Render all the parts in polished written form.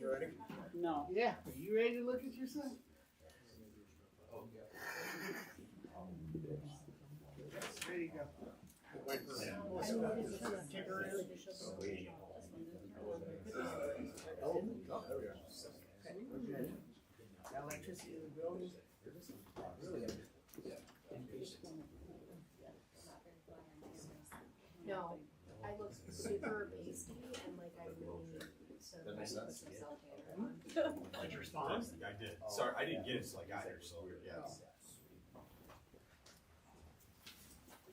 You ready? No. Yeah. Are you ready to look at your son? There you go. Wait for Kicker in. Electricity in the building. No, I look super pasty and like I really need to That makes put sense. some self-care on. Did you respond? I did. Sorry, I didn't get it until I got here, so, yeah.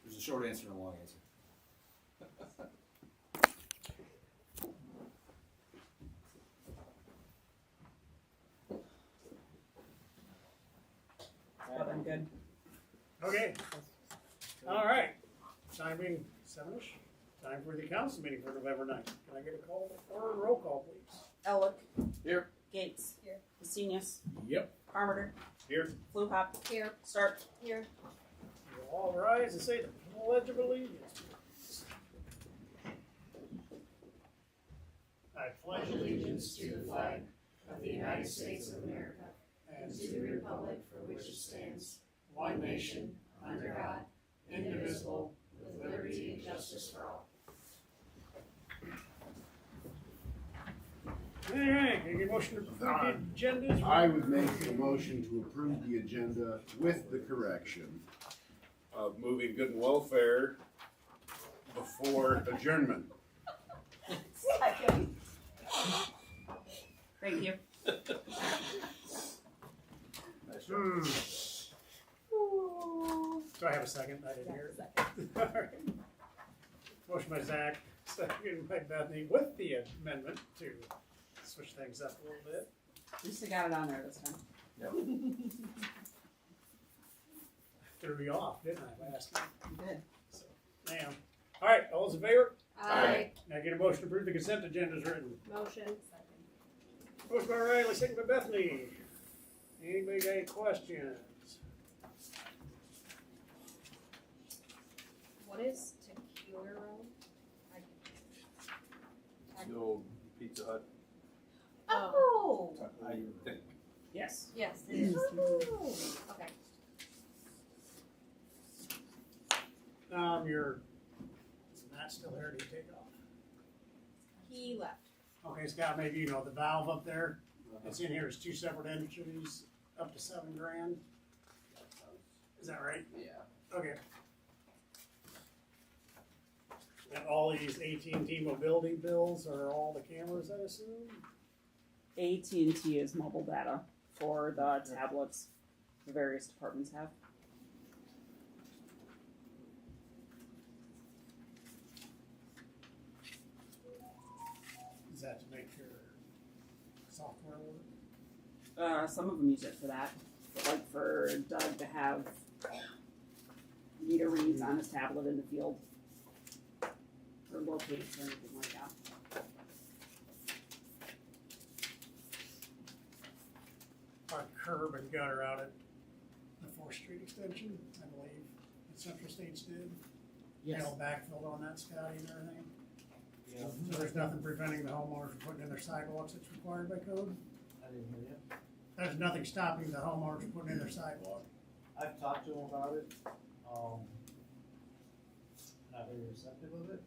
There's a short answer and a long answer. But I'm good. Okay. All right. Time being 7-ish. Time for the council meeting for November 9th. Can I get a call or a roll call, please? Ellick. Here. Gates. Here. Messinius. Yep. Carmenter. Here. Fluhop. Here, Stark. here. You all rise and say the Pledge of Allegiance. I pledge allegiance to the flag Of the United States of America and and to the republic for which it stands, one nation, under God, indivisible, with liberty and justice for all. All right, can I get a motion to approve the agendas? I would make a motion to approve the agenda with the correction of moving good and welfare before adjournment. Second. Thank you. Hmm. Do I have a second? I didn't hear it. All right. Motion by Zach, second by Bethany with the amendment to switch things up a little bit. At least I got it on there this time. Threw you off, didn't I, by asking? You did. So, ma'am. All right, all those in favor? Aye. Can I get a motion to approve the consent agenda as written? Motion. Motion by Riley, second by Bethany. Anybody got any questions? What is Tequila Road? The old Pizza Hut, Oh, I think. Yes. yes, it is. Okay. Is Matt still here? Did he take off? He left. Okay, Scott, maybe you know the valve up there. It's in here. It's two separate entries, up to $7,000. Is that right? Yeah. Okay. And all these AT&T mobility bills are all the cameras, I assume? AT&T is mobile data for the tablets the various departments have. Is that to make your software work? Some of them use it for that. But like for Doug to have meter reads on his tablet in the field. Or located or anything like that. Our curb and gutter out at the 4th Street extension, I believe, that Central States did. Yes. All backfilled on that, Scotty, and everything. So there's nothing preventing the homeowners from putting in their sidewalks that's required by code? I didn't hear you. There's nothing stopping the homeowners from putting in their sidewalk. I've talked to him about it, not very receptive of it,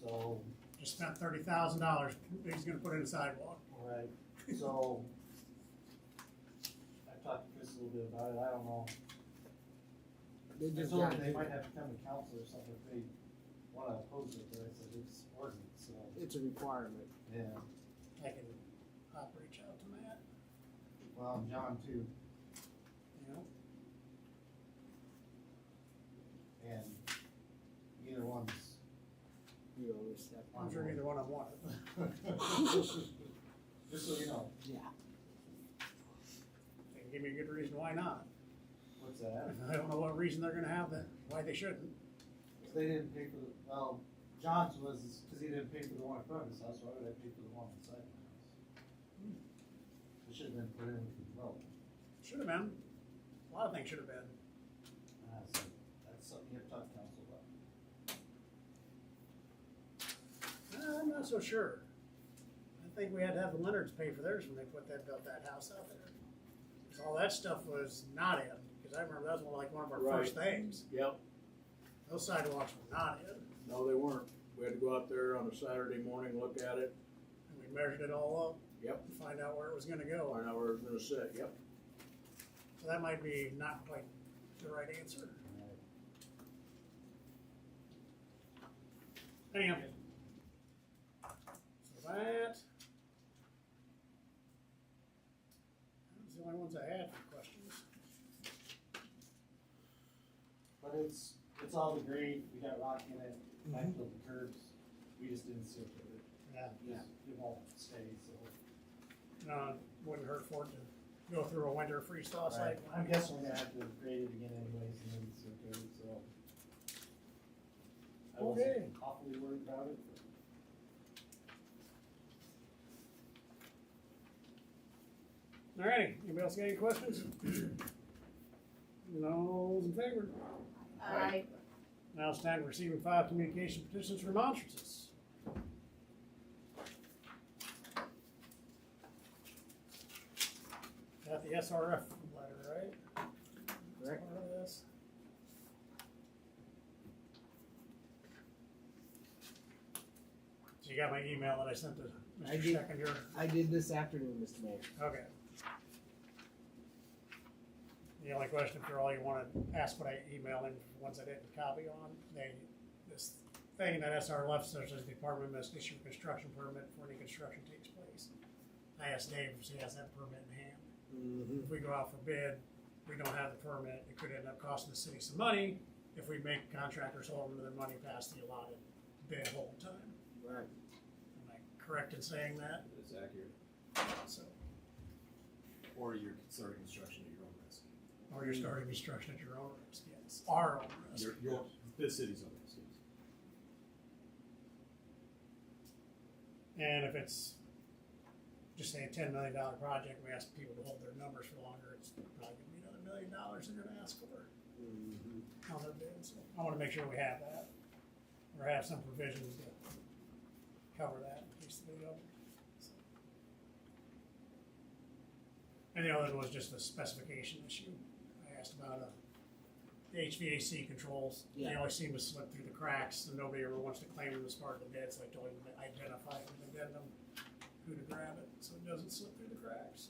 so, Just spent $30,000, he's gonna put in a sidewalk. right, so. I've talked to Chris a little bit about it, I don't know. They just told got him they might have to come to council or something if they wanna oppose it, but I said it's ordinance, so, it's a requirement. yeah. I can reach out to Matt, Well, John too, you know? and either one's. You always have. I'm sure neither one of them want it. Just so you know, Yeah. They can give me a good reason why not. what's that? I don't know what reason they're gonna have that, why they shouldn't. They didn't pay for the, well, John's was, cause he didn't pay for the one in front of his house, why would I pay for the one inside my house? It should've been put in with the road. Should've been. A lot of things should've been. So that's something you have to talk to council about. I'm not so sure. I think we had to have the Leonards pay for theirs when they built that house out there. 'Cause all that stuff was not in, because I remember that was one of our first things. Yep, Those sidewalks were not in, no, they weren't. We had to go out there on a Saturday morning, look at it, and we measured it all up. Yep. And find out where it was gonna go. find out where it was gonna sit, yep. So that might be not quite the right answer. Anyhow. So that. was the only ones I had for questions. But it's all the grade, we got rock in it, backfilled the curbs, we just didn't seal it. Yeah. It won't stay, so. No, wouldn't hurt for it to go through a winter freeze thaw cycle. I'm guessing we're gonna have to grade it again anyways, and then seal it, so. I Okay. wasn't awfully worried about it. Alrighty, anybody else got any questions? No, in favor? Aye. Now it's time to receive and file communication petitions for remonstrances. Got the SRF letter, right? Correct. SRS. So you got my email that I sent to I Mr. did. Scheckender? I did this afternoon, Mr. Mayor. Okay. The only question for all you wanna ask what I emailed in, ones I didn't copy on, this thing that SRF says the department must issue a construction permit before any construction takes place. I asked Dave if he has that permit in hand. Mm-hmm. If we go out for bid, we don't have the permit, it could end up costing the city some money if we make contractors hold them to their money past the allotted bid hold time. Right. Am I correct in saying that? That's accurate. So, Or you're starting construction at your own risk. or you're starting construction at your own risk, yes, our own risk. The city's own risk. Yes. And if it's, just say a $10 million project, we ask people to hold their numbers for longer, it's probably gonna be another $1 million they're gonna ask for Mm-hmm. on their bid, so I wanna make sure we have that. Or have some provisions to cover that in case the bid over. So. And the other one was just a specification issue. I asked about the HVAC controls. They Yeah. always seem to slip through the cracks, and nobody ever wants to claim them as part of the bid, so I told him to identify it in the addendum, who to grab it, so it doesn't slip through the cracks.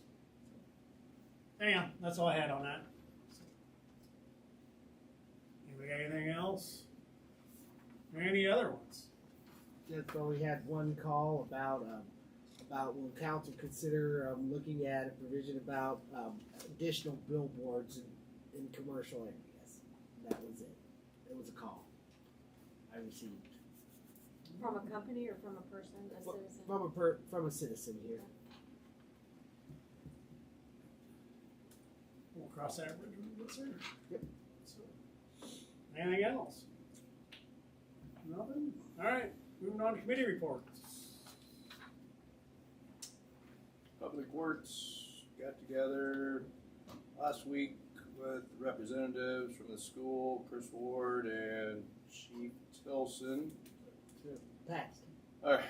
Anyhow, that's all I had on that. So. Anybody got anything else? Or any other ones? That's why we had one call about will council consider looking at a provision about additional billboards in commercial areas. That was it. It was a call I received From a company or from a person, a citizen? from a citizen here. We'll cross that bridge when we get there. Yep. So, anything else? Nothing? Alright, moving on to committee reports. Public Works got together last week with representatives from the school, Chris Ward and Chief Tilson. Passed. Alright,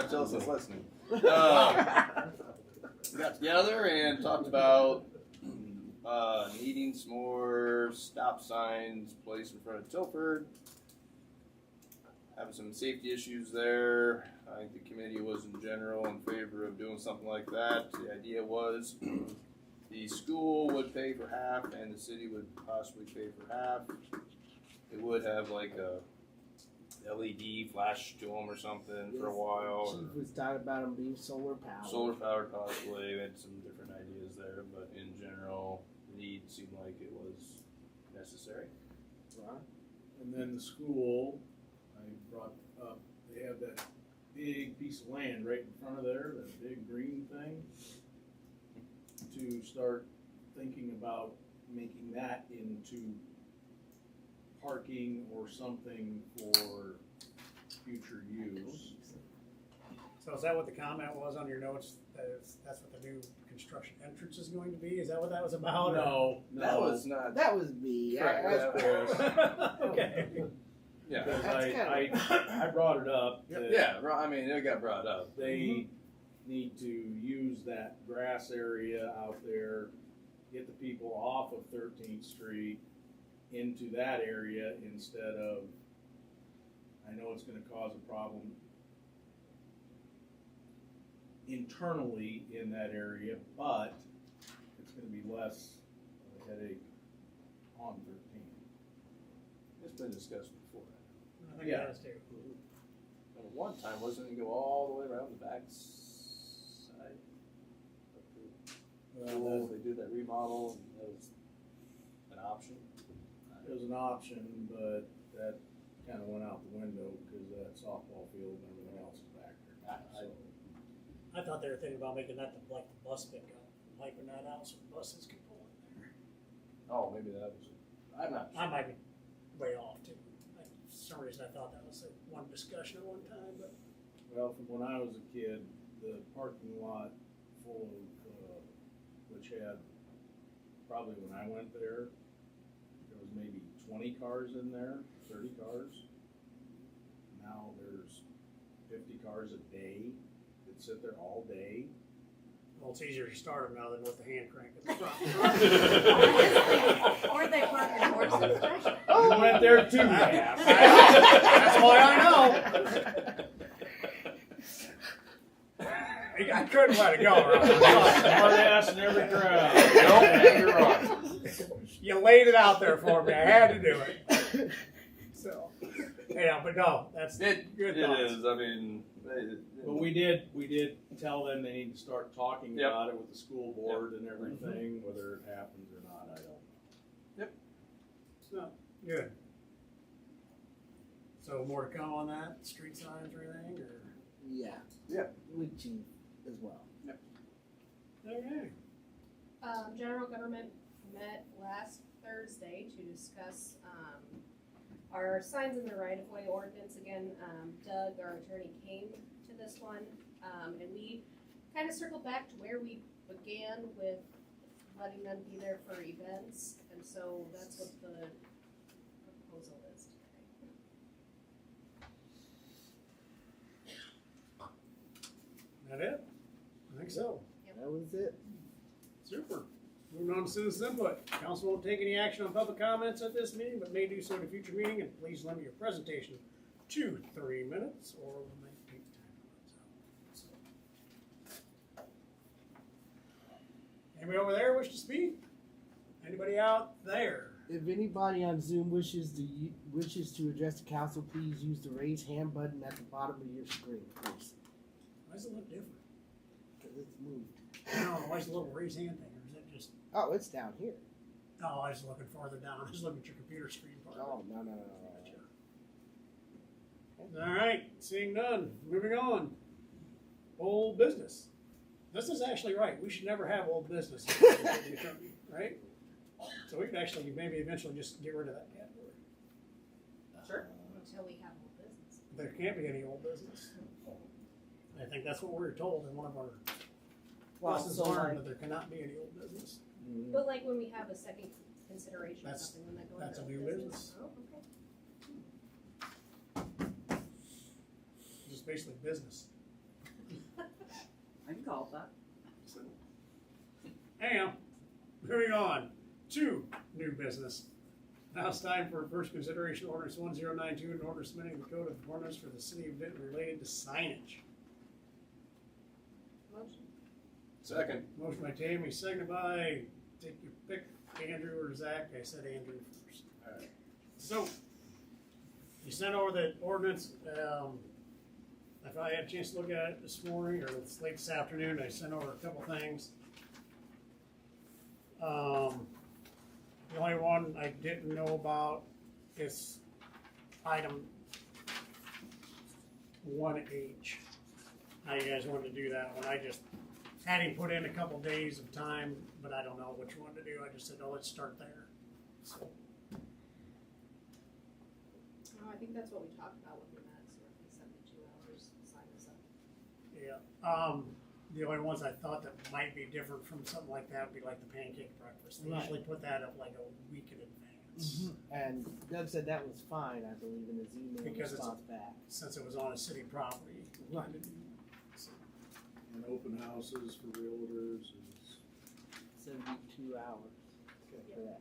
Tilson's listening. We got together and talked about needing some more stop signs placed in front of Tilford. Having some safety issues there. I think the committee was in general in favor of doing something like that. The idea was the school would pay for half and the city would possibly pay for half. It would have like a LED flash to them or something for a while. Chief was talking about them being solar powered. Solar powered possibly. We had some different ideas there, but in general, the need seemed like it was necessary. Right. And then the school, I brought up, they have that big piece of land right in front of there, that big green thing. To start thinking about making that into parking or something for future use. So is that what the comment was on your notes? That's what the new construction entrance is going to be? Is that what that was about? No, That was not. That was me. Correct, I- that was- Okay. Yeah. Because That's I brought it up. that Yeah, I mean, it got brought up. They need to use that grass area out there, get the people off of 13th Street into that area instead of, I know it's gonna cause a problem internally in that area, but it's gonna be less of a headache on 13. It's been discussed before. I think Yeah. it has to. At one time, wasn't it go all the way around the back side? Well, They did that remodel, and that was an option. it was an option, but that kinda went out the window because that softball field and everything else is back there. So, I thought they were thinking about making that like the bus pickup, wiping that out so the buses could pull in there. Oh, maybe that was, I'm not I sure. might be way off too. For some reason I thought that was like one discussion at one time, but Well, from when I was a kid, the parking lot full of, which had, probably when I went there was maybe 20 cars in there, 30 cars. Now there's 50 cars a day that sit there all day. well, it's easier to start them now than with the hand crank at the front. Or they park in horses. You went there too, yeah. That's why I know. I couldn't let it go. Hard ass in every crowd. Nope, you're right. You laid it out there for me. I had to do it. So, yeah, but no, that's It good. it thoughts. is. I mean, But we did tell them they need to start talking Yep. about it with the school board and everything, whether it happens or not, I don't know. So, good. So more to come on that, street signs or anything, or? Yeah. Yeah. With chief as well. Okay. General government met last Thursday to discuss, our signs in the right of way ordinance. Again, Doug, our attorney, came to this one, and we kind of circled back to where we began with letting them be there for events, and so that's what the proposal is today. That it? I think so. That was it. Super. Moving on to citizen input. Council won't take any action on public comments at this meeting, but may do so at a future meeting, and please limit your presentation to 3 minutes, or we might take time. Anybody over there wish to speak? Anybody out there? If anybody on Zoom wishes to address the council, please use the raise hand button at the bottom of your screen, please. Why does it look different? Because it's moved. I don't know, why is the little raise hand thing, or is it just, Oh, it's down here. oh, I was looking farther down, I was looking at your computer screen part. Oh, no. All right, seeing none, moving on. Old business. This is actually right. We should never have old business, right? So we could actually maybe eventually just get rid of that category. Sure. Until we have more business. There can't be any old business. I think that's what we were told in one of our lessons so learned, like- that there cannot be any old business. But like when we have a second consideration or That's- something, when that goes that's into a new business. Oh, okay. Just basically business. I can call it that. So, anyhow, moving on to new business. Now it's time for first consideration ordinance 1092, an order submitting the code of ordinance for the city of Vinton related to signage. Motion. Second. Motion by Tammy, seconded by, take your pick, Andrew or Zach. I said Andrew first. All right. So, you sent over the ordinance, if I had a chance to look at it this morning, or it's late this afternoon, I sent over a couple things. The only one I didn't know about is item 1H. How you guys wanted to do that one. I just had him put in a couple days of time, but I don't know which one to do. I just said, oh, let's start there. So, Oh, I think that's what we talked about with the minutes, roughly 72 hours to sign this up. yeah. The only ones I thought that might be different from something like that would be like the pancake breakfast. They Right. usually put that up like a week in advance. ordinance. And Doug said that was fine, I believe, in his email Because it's a- response back. Since it was on a city property. Right. And open houses for realtors is, 72 hours for that.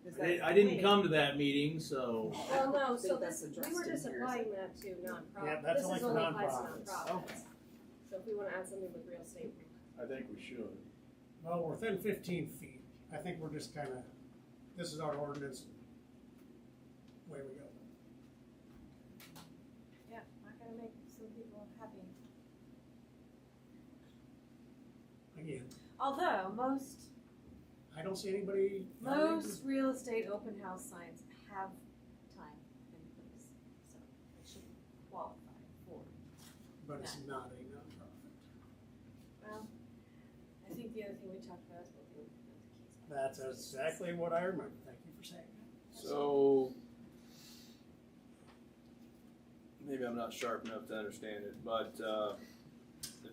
Is I that- didn't come to that meeting, so. Well, no, I so think this, that's we were addressed in just here, applying isn't that to nonprofits. Yeah, that's only This for is only applies to nonprofits. nonprofits. Okay. So if we wanna add something with real estate, I think we should. Well, we're within 15 feet. I think we're just kinda, this is our ordinance. Away we go. Yeah, not gonna make some people happy. Again, Although most I don't see anybody. real estate open house signs have time and place, so it should qualify for. But it's not a nonprofit. Well, I think the other thing we talked about is building the keys. That's exactly what I remember. Thank you for saying that. So, maybe I'm not sharp enough to understand it, but, the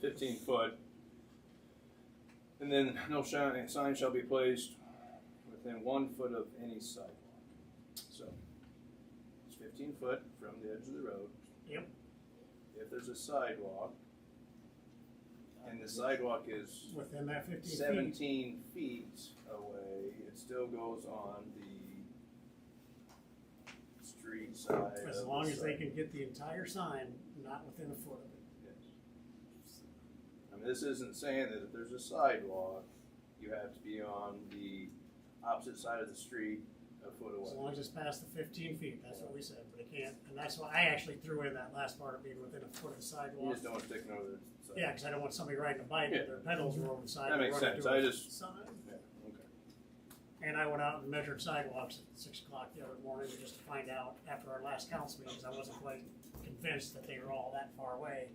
15 foot, and then no sign shall be placed within 1 foot of any sidewalk. So, it's 15 foot from the edge of the road. Yep. If there's a sidewalk, and the sidewalk is Within that 15 feet. 17 feet away, it still goes on the street side. As of long the as they site. can get the entire sign, not within a foot of it. Yes. I mean, this isn't saying that if there's a sidewalk, you have to be on the opposite side of the street a foot As away. long as it's past the 15 feet, that's what we said, but it can't, and that's why I actually threw in that last part of being within a foot of the You sidewalk. just don't want to stick it over the side. Yeah, because I don't want somebody riding a bike and their pedals are over the side. That and makes running sense. to I a just- sign. Yeah, okay. And I went out and measured sidewalks at 6 o'clock the other morning just to find out after our last council meeting, because I wasn't quite convinced that they were all that far away.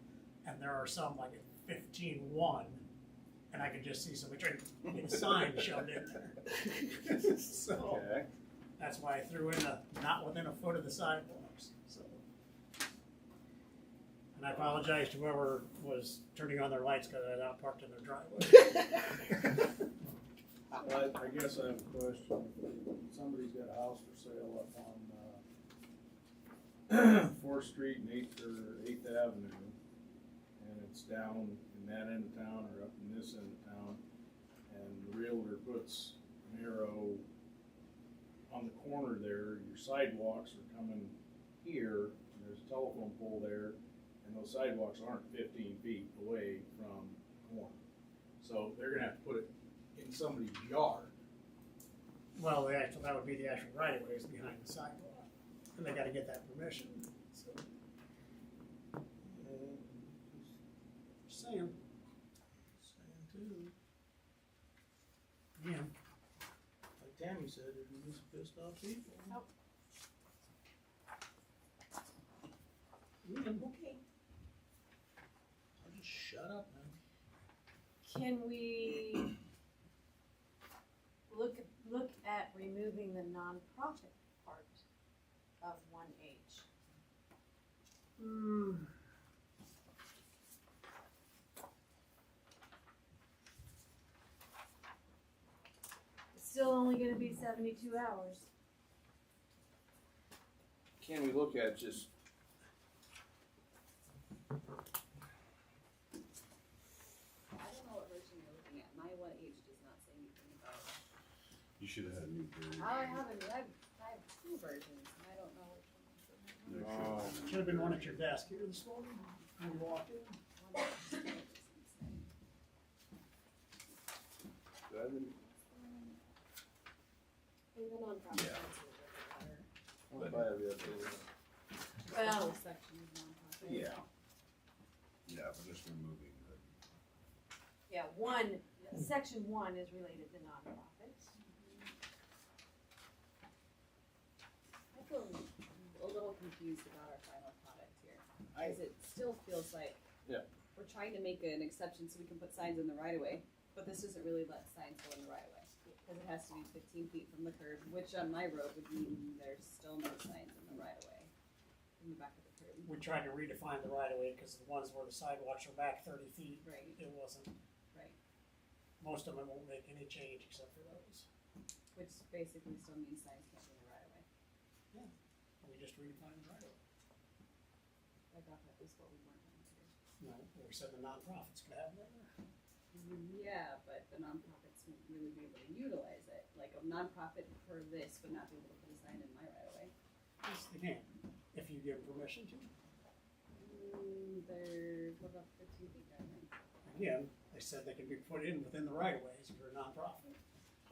And there are some like at 15.1, and I could just see somebody trying to get a sign shoved in there. So, Okay. that's why I threw in the not within a foot of the sidewalks, so. And I apologize to whoever was turning on their lights because I was out parked in their driveway. I guess I have a question. Somebody's got a house for sale up on, 4th Street and 8th Avenue. And it's down in that end of town or up in this end of town. And the realtor puts an arrow on the corner there. Your sidewalks are coming here, and there's a telephone pole there, and those sidewalks aren't 15 feet away from the corner. So they're gonna have to put it in somebody's yard. Well, that would be the actual right of ways behind the sidewalk, and they gotta get that permission, so. Just saying. Again, Like Tammy said, there'd be some pissed off people. Okay. I'll just shut up, man. Can we look at removing the nonprofit part of 1H? It's still only gonna be 72 hours. Can we look at just, I don't know what version you're looking at. My 1H does not say anything about it. You should have had a new version. I have 2 versions, and I don't know which one is the right one. oh, should have been one at your desk here this morning when you walked in. One doesn't say. do I have any- and the nonprofit. Yeah. ones are better. what if I have the updated? Well, Whole section is nonprofit. Yeah. Yeah, but just removing the. yeah, section 1 is related to nonprofits. I feel a little confused about our final product here, because it still feels like Yeah. we're trying to make an exception so we can put signs in the right of way, but this doesn't really let signs go in the right of way, because it has to be 15 feet from the curb, which on my road would mean there's still no signs in the right of way from the back of the curb. We tried to redefine the right of way, because the ones where the sidewalks are back 30 feet, Right, it wasn't. right. Most of them won't make any change except for those. which basically still means signs can't be in the right of way. We just redefined the right of way. I thought that was what we weren't going to do. No, we said the nonprofits could have that. Yeah, but the nonprofits won't really be able to utilize it. Like a nonprofit for this would not be able to put a sign in my right of way. Yes, they can, if you give them permission to. There's what about 15 feet guideline? Again, they said they can be put in within the right of ways if you're a nonprofit.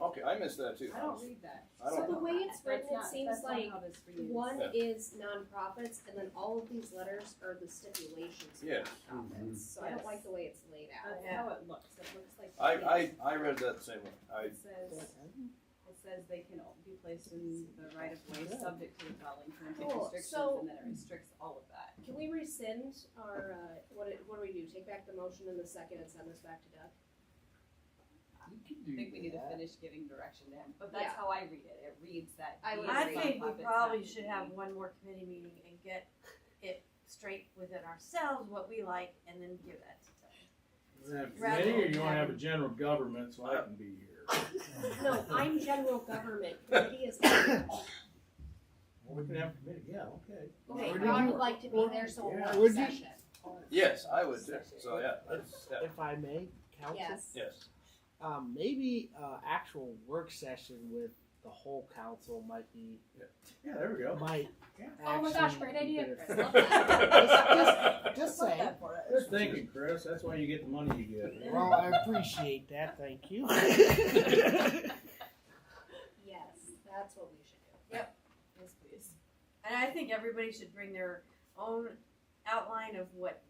Okay, I missed that too. I don't read that. I don't So the know. way it's written, it seems that's not like how this reads. one Yeah. is nonprofits, and then all of these letters are the stipulations for Yes. nonprofits. So I don't Yes. like the way it's laid out. That's how it looks. It looks like. I read that the same way. It says they can be placed in the right of way subject to the following terms and Cool. restrictions, So- and then it restricts all of that. Can we rescind our, what do we do? Take back the motion in the second and send this back to Doug? I think we need to finish giving direction to him, but that's Yeah. how I read it. It reads that. I would these I agree. think we nonprofits probably have to should be- have one more committee meeting and get it straight within ourselves, what we like, and then give that to Doug. You wanna have committee, or you wanna have a general government so I can be here? No, I'm general government, committee is not. Well, we can have a committee, yeah, okay. Okay, Where did Ron you- would like to be there, so Yeah. we'll Where work did you- session. Yes, I would too. So yeah, yeah. If I may, council? Yes. Yes. Maybe actual work session with the whole council might be, Yeah, there we go. might Oh my gosh, actually great be idea, better. Chris, love that. Just Love saying. that for it. Good thinking, Chris, that's why you get the money you get. Well, I appreciate that, thank you. Yes, that's what we should do. Yes, please. And I think everybody should bring their own outline of what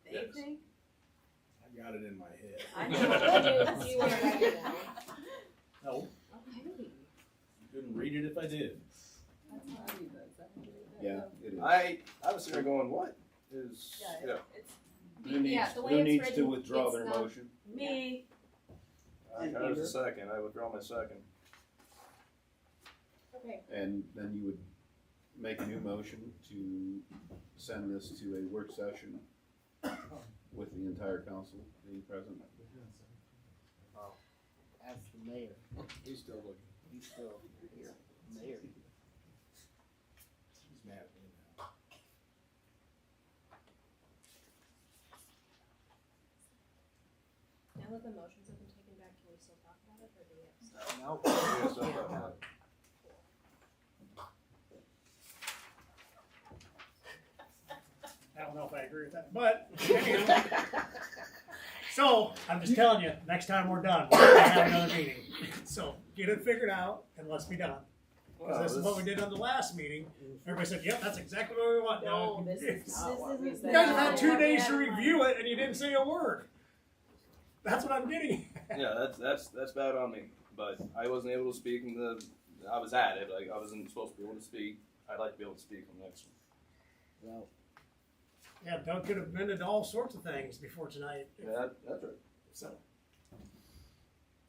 they Yes. think. I got it in my head. I Do know. you wanna write it down? No, Okay. you couldn't read it if I did. That's how I read that. Is that how you read that? Yeah, it is. I was sitting there going, what is, Yeah, yeah. it's. Yeah, the way Who it's needs to written, withdraw it's their not- motion? Me, I got it as a second. I withdraw my second. Okay, And then you would make a new motion to send this to a work session with the entire council being present. As the mayor, He's still looking. he's still here, mayor. He's mad at me now. now that the motions have been taken back, can we still talk about it, or do we have to stop? Nope. Yeah, stuff like that. I don't know if I agree with that, but anyhow. So, I'm just telling you, next time we're done, we're gonna have another meeting. So, get it figured out and let's be done. Because this is what we did on the last meeting. Everybody said, yep, that's exactly what we want. No, Doug." this is not what we You said. guys have had 2 No, days to we had review it and you didn't say a word. That's what I'm getting at. Yeah, that's bad on me. But I wasn't able to speak in the. I was at it. Like I wasn't supposed to be able to speak. I'd like to be able to speak on the next one. Well, Yeah, Doug could have amended all sorts of things before tonight. Yeah, that's right. So,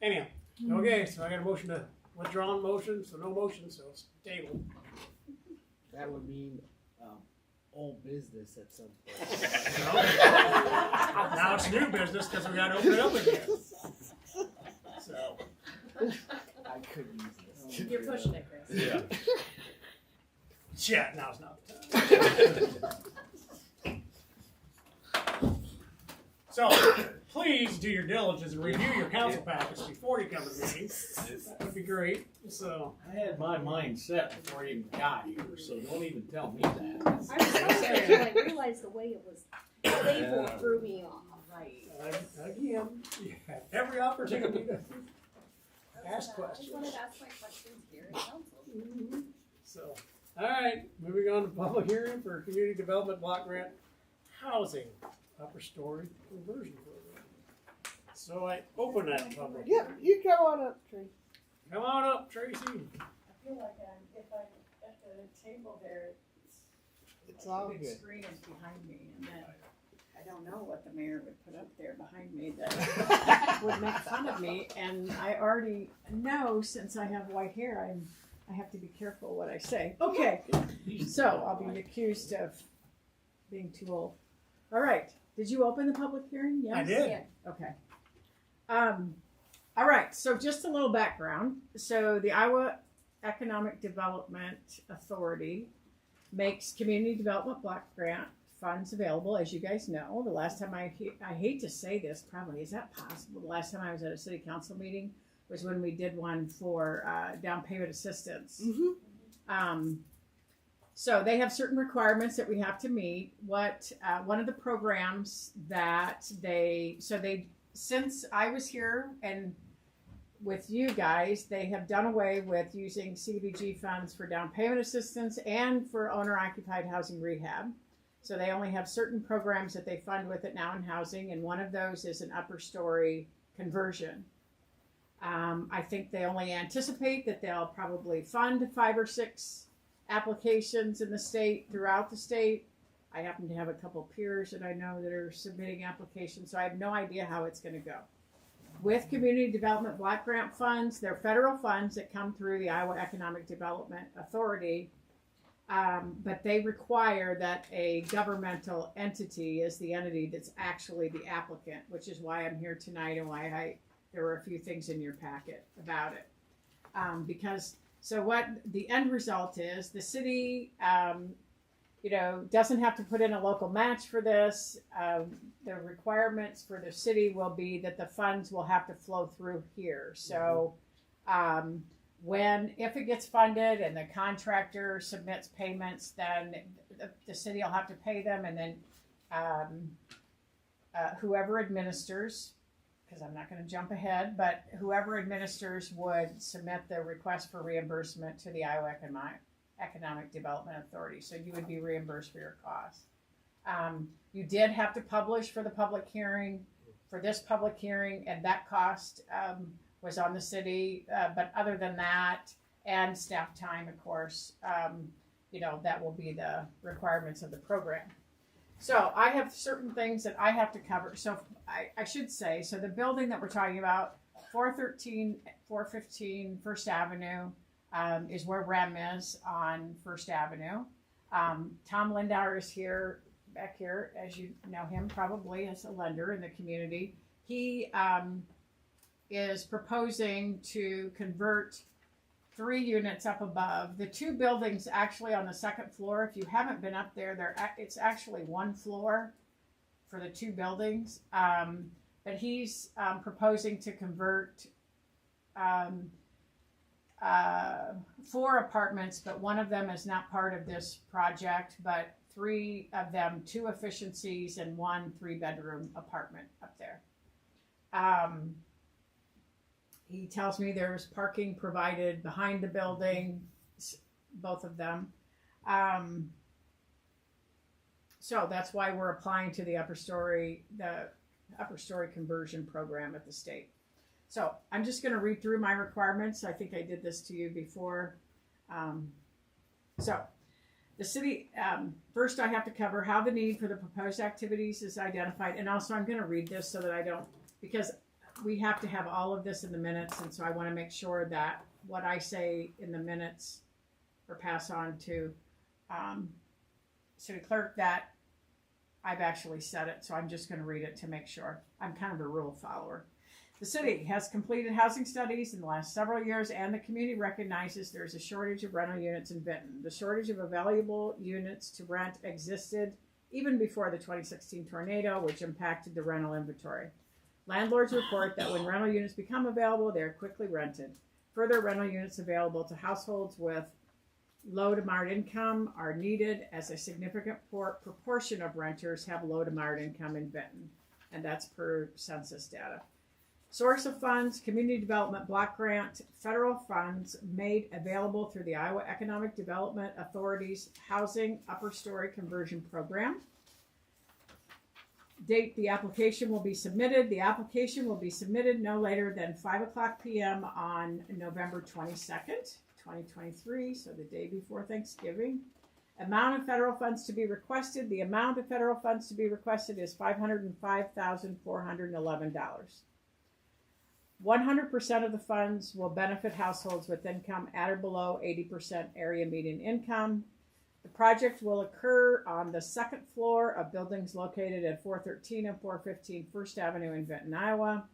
anyhow, okay, so I got a motion to withdraw motion, so no motion, so it's tabled. that would mean, old business at some You point. know? Now it's new business because we got to open it up again. So, I could use this. You're pushing it, Chris. Yeah. yeah, now's not the time. So, please do your diligence and review your council packets before you come to meetings. That would be great. So, I had my mind set before I even got here, so don't even tell me that. I was so until I realized the way it was labeled threw me off. Right. again, you have every opportunity to ask I just questions. wanted to ask my questions here in council. So, all right, moving on to public hearing for community development block grant housing upper story conversion program. So I open that public. Yeah, you come on up, Tree. Come on up, Tracy. I feel like if I'm at the table there, It's all big good. screen is behind me, and then I don't know what the mayor would put up there behind me that would make fun of me, and I already know since I have white hair, I have to be careful what I say. Okay, so I'll be accused of being too old. All right, did you open the public hearing? Yes? I did. Okay. All right, so just a little background. So the Iowa Economic Development Authority makes community development block grant funds available, as you guys know. The last time I hate to say this, probably, is that possible? The last time I was at a city council meeting was when we did one for down payment assistance. So they have certain requirements that we have to meet. What one of the programs that since I was here and with you guys, they have done away with using CDBG funds for down payment assistance and for owner-occupied housing rehab. So they only have certain programs that they fund with it now in housing, and one of those is an upper story conversion. I think they only anticipate that they'll probably fund 5 or 6 applications in the state, throughout the state. I happen to have a couple peers that I know that are submitting applications, so I have no idea how it's going to go. With community development block grant funds, they're federal funds that come through the Iowa Economic Development Authority, but they require that a governmental entity is the entity that's actually the applicant, which is why I'm here tonight and why there were a few things in your packet about it. So what the end result is, the city, doesn't have to put in a local match for this. The requirements for the city will be that the funds will have to flow through here. So if it gets funded and the contractor submits payments, then the city will have to pay them, and then whoever administers, because I'm not going to jump ahead, but whoever administers would submit the request for reimbursement to the Iowa Economic Development Authority. So you would be reimbursed for your costs. You did have to publish for the public hearing, for this public hearing, and that cost was on the city. But other than that, and staff time, of course, that will be the requirements of the program. So I have certain things that I have to cover. So I should say, so the building that we're talking about, 415 First Avenue, is where REM is on First Avenue. Tom Lindauer is back here, as you know him probably as a lender in the community. He is proposing to convert 3 units up above. The 2 buildings actually on the second floor, if you haven't been up there, it's actually 1 floor for the 2 buildings. But he's proposing to convert 4 apartments, but one of them is not part of this project, but 3 of them, 2 efficiencies and 1 3-bedroom apartment up there. He tells me there's parking provided behind the building, both of them. So that's why we're applying to the upper story conversion program at the state. So I'm just going to read through my requirements. I think I did this to you before. So the city, first I have to cover how the need for the proposed activities is identified. And also I'm going to read this so that I don't, because we have to have all of this in the minutes. And so I want to make sure that what I say in the minutes or pass on to city clerk that I've actually said it. So I'm just going to read it to make sure. I'm kind of a rule follower. The city has completed housing studies in the last several years, and the community recognizes there is a shortage of rental units in Benton. The shortage of available units to rent existed even before the 2016 tornado, which impacted the rental inventory. Landlords report that when rental units become available, they are quickly rented. Further, rental units available to households with low to moderate income are needed, as a significant proportion of renters have low to moderate income in Benton, and that's per census data. Source of funds, community development block grant, federal funds made available through the Iowa Economic Development Authority's Housing Upper Story Conversion Program. Date the application will be submitted. The application will be submitted no later than 5:00 p.m. on November 22nd, 2023, so the day before Thanksgiving. Amount of federal funds to be requested. The amount of federal funds to be requested is $505,411. 100% of the funds will benefit households with income at or below 80% area median income. The project will occur on the second floor of buildings located at 413 and 415 First Avenue in Benton, Iowa.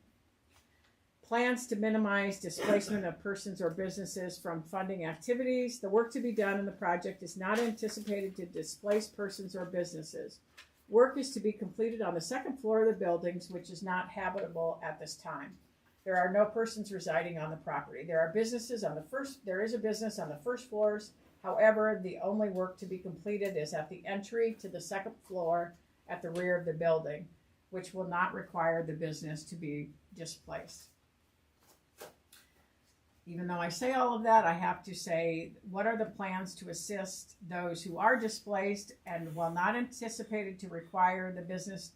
plans to minimize displacement of persons or businesses from funding activities. The work to be done in the project is not anticipated to displace persons or businesses. Work is to be completed on the second floor of the buildings, which is not habitable at this time. There are no persons residing on the property. There is a business on the first floors. However, the only work to be completed is at the entry to the second floor at the rear of the building, which will not require the business to be displaced. Even though I say all of that, I have to say, what are the plans to assist those who are displaced? And while not anticipated to require the business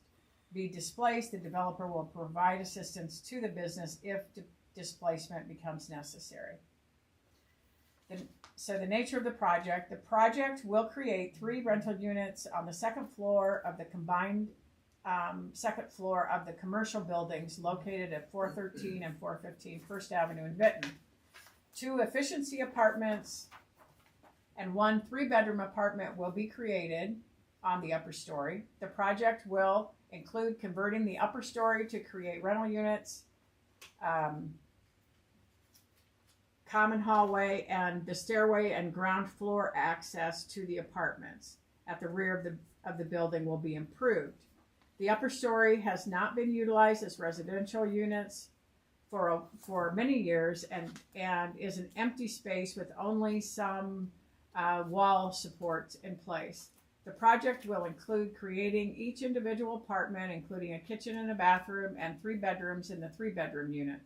be displaced, the developer will provide assistance to the business if displacement becomes necessary. So the nature of the project will create 3 rental units on the second floor of the combined second floor of the commercial buildings located at 413 and 415 First Avenue in Vinton. 2 efficiency apartments and 1 3-bedroom apartment will be created on the upper story. The project will include converting the upper story to create rental units, common hallway, and the stairway and ground floor access to the apartments at the rear of the building will be improved. The upper story has not been utilized as residential units for many years and is an empty space with only some wall supports in place. The project will include creating each individual apartment, including a kitchen and a bathroom, and 3 bedrooms in the 3-bedroom unit.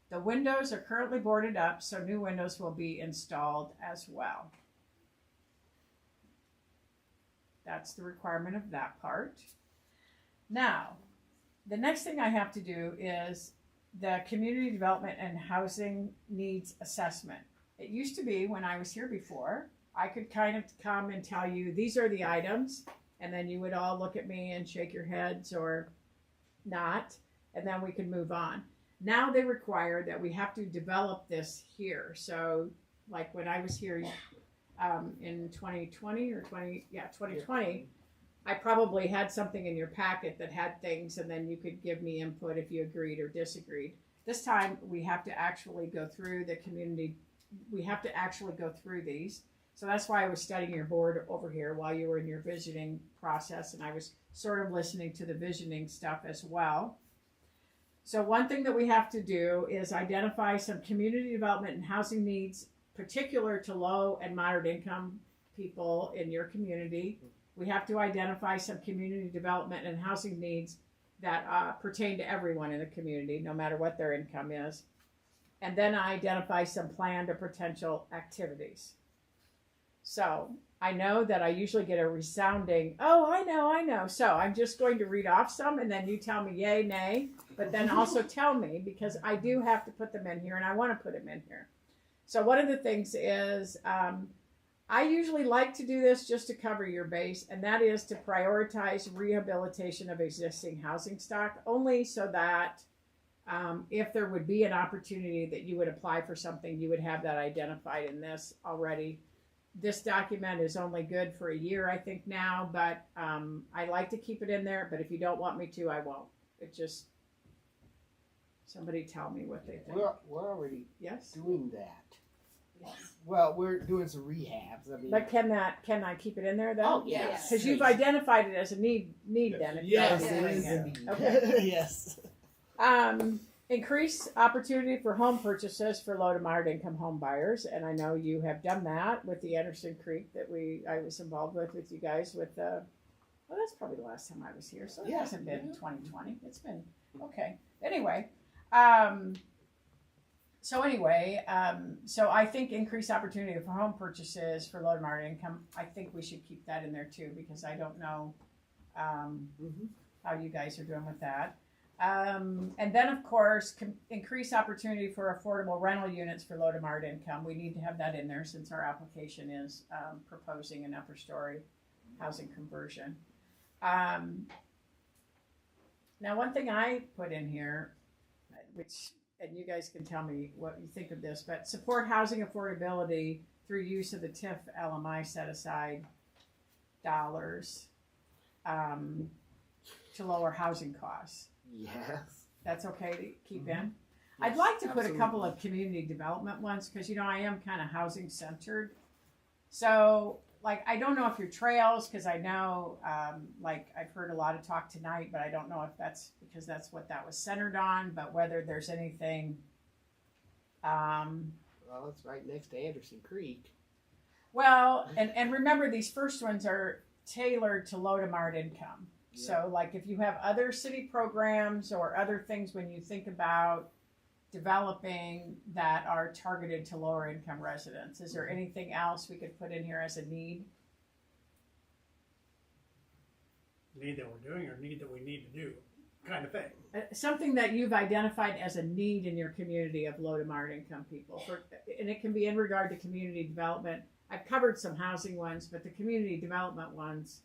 The windows are currently boarded up, so new windows will be installed as well. That's the requirement of that part. Now, the next thing I have to do is the community development and housing needs assessment. It used to be, when I was here before, I could kind of come and tell you, these are the items, and then you would all look at me and shake your heads or not, and then we could move on. Now they require that we have to develop this here. So, like when I was here in 2020, I probably had something in your packet that had things, and then you could give me input if you agreed or disagreed. This time, we have to actually go through the community. We have to actually go through these. So that's why I was studying your board over here while you were in your visioning process, and I was sort of listening to the visioning stuff as well. So one thing that we have to do is identify some community development and housing needs particular to low and moderate income people in your community. We have to identify some community development and housing needs that pertain to everyone in the community, no matter what their income is. And then identify some planned or potential activities. So I know that I usually get a resounding, oh, I know. So I'm just going to read off some, and then you tell me yay, nay, but then also tell me, because I do have to put them in here, and I want to put them in here. So one of the things is, I usually like to do this just to cover your base, and that is to prioritize rehabilitation of existing housing stock, only so that if there would be an opportunity that you would apply for something, you would have that identified in this already. This document is only good for a year, I think now, but I like to keep it in there, but if you don't want me to, I won't. It just, somebody tell me what they think. We're already Yes? doing that. Well, we're doing some rehabs. I mean, But can I keep it in there though? oh yes, Because you've identified it as a need then. If yes, you're it doing is it. a need. Okay. Yes. Increase opportunity for home purchases for low to moderate income home buyers, and I know you have done that with the Anderson Creek that I was involved with you guys with. Well, that's probably the last time I was here, so it hasn't been 2020. It's been okay. Anyway, so I think increased opportunity for home purchases for low to moderate income. I think we should keep that in there too, because I don't know how you guys are doing with that. And then, of course, increase opportunity for affordable rental units for low to moderate income. We need to have that in there since our application is proposing an upper story housing conversion. Now, one thing I put in here, which, and you guys can tell me what you think of this, but support housing affordability through use of the TIF LMI set aside dollars to lower housing costs. Yes. That's okay to keep in. I'd Yes, like to put a couple absolutely. of community development ones, cause you know, I am kinda housing centered. So, like, I don't know if your trails, cause I know, like, I've heard a lot of talk tonight, but I don't know if that's because that's what that was centered on, but whether there's anything, Well, it's right next to Anderson Creek. well, and remember, these first ones are tailored to low to moderate income. So, like, if you have other city programs or other things when you think about developing that are targeted to lower income residents, is there anything else we could put in here as a need? Need that we're doing or need that we need to do, kind of thing. Something that you've identified as a need in your community of low to moderate income people. And it can be in regard to community development. I've covered some housing ones, but the community development ones,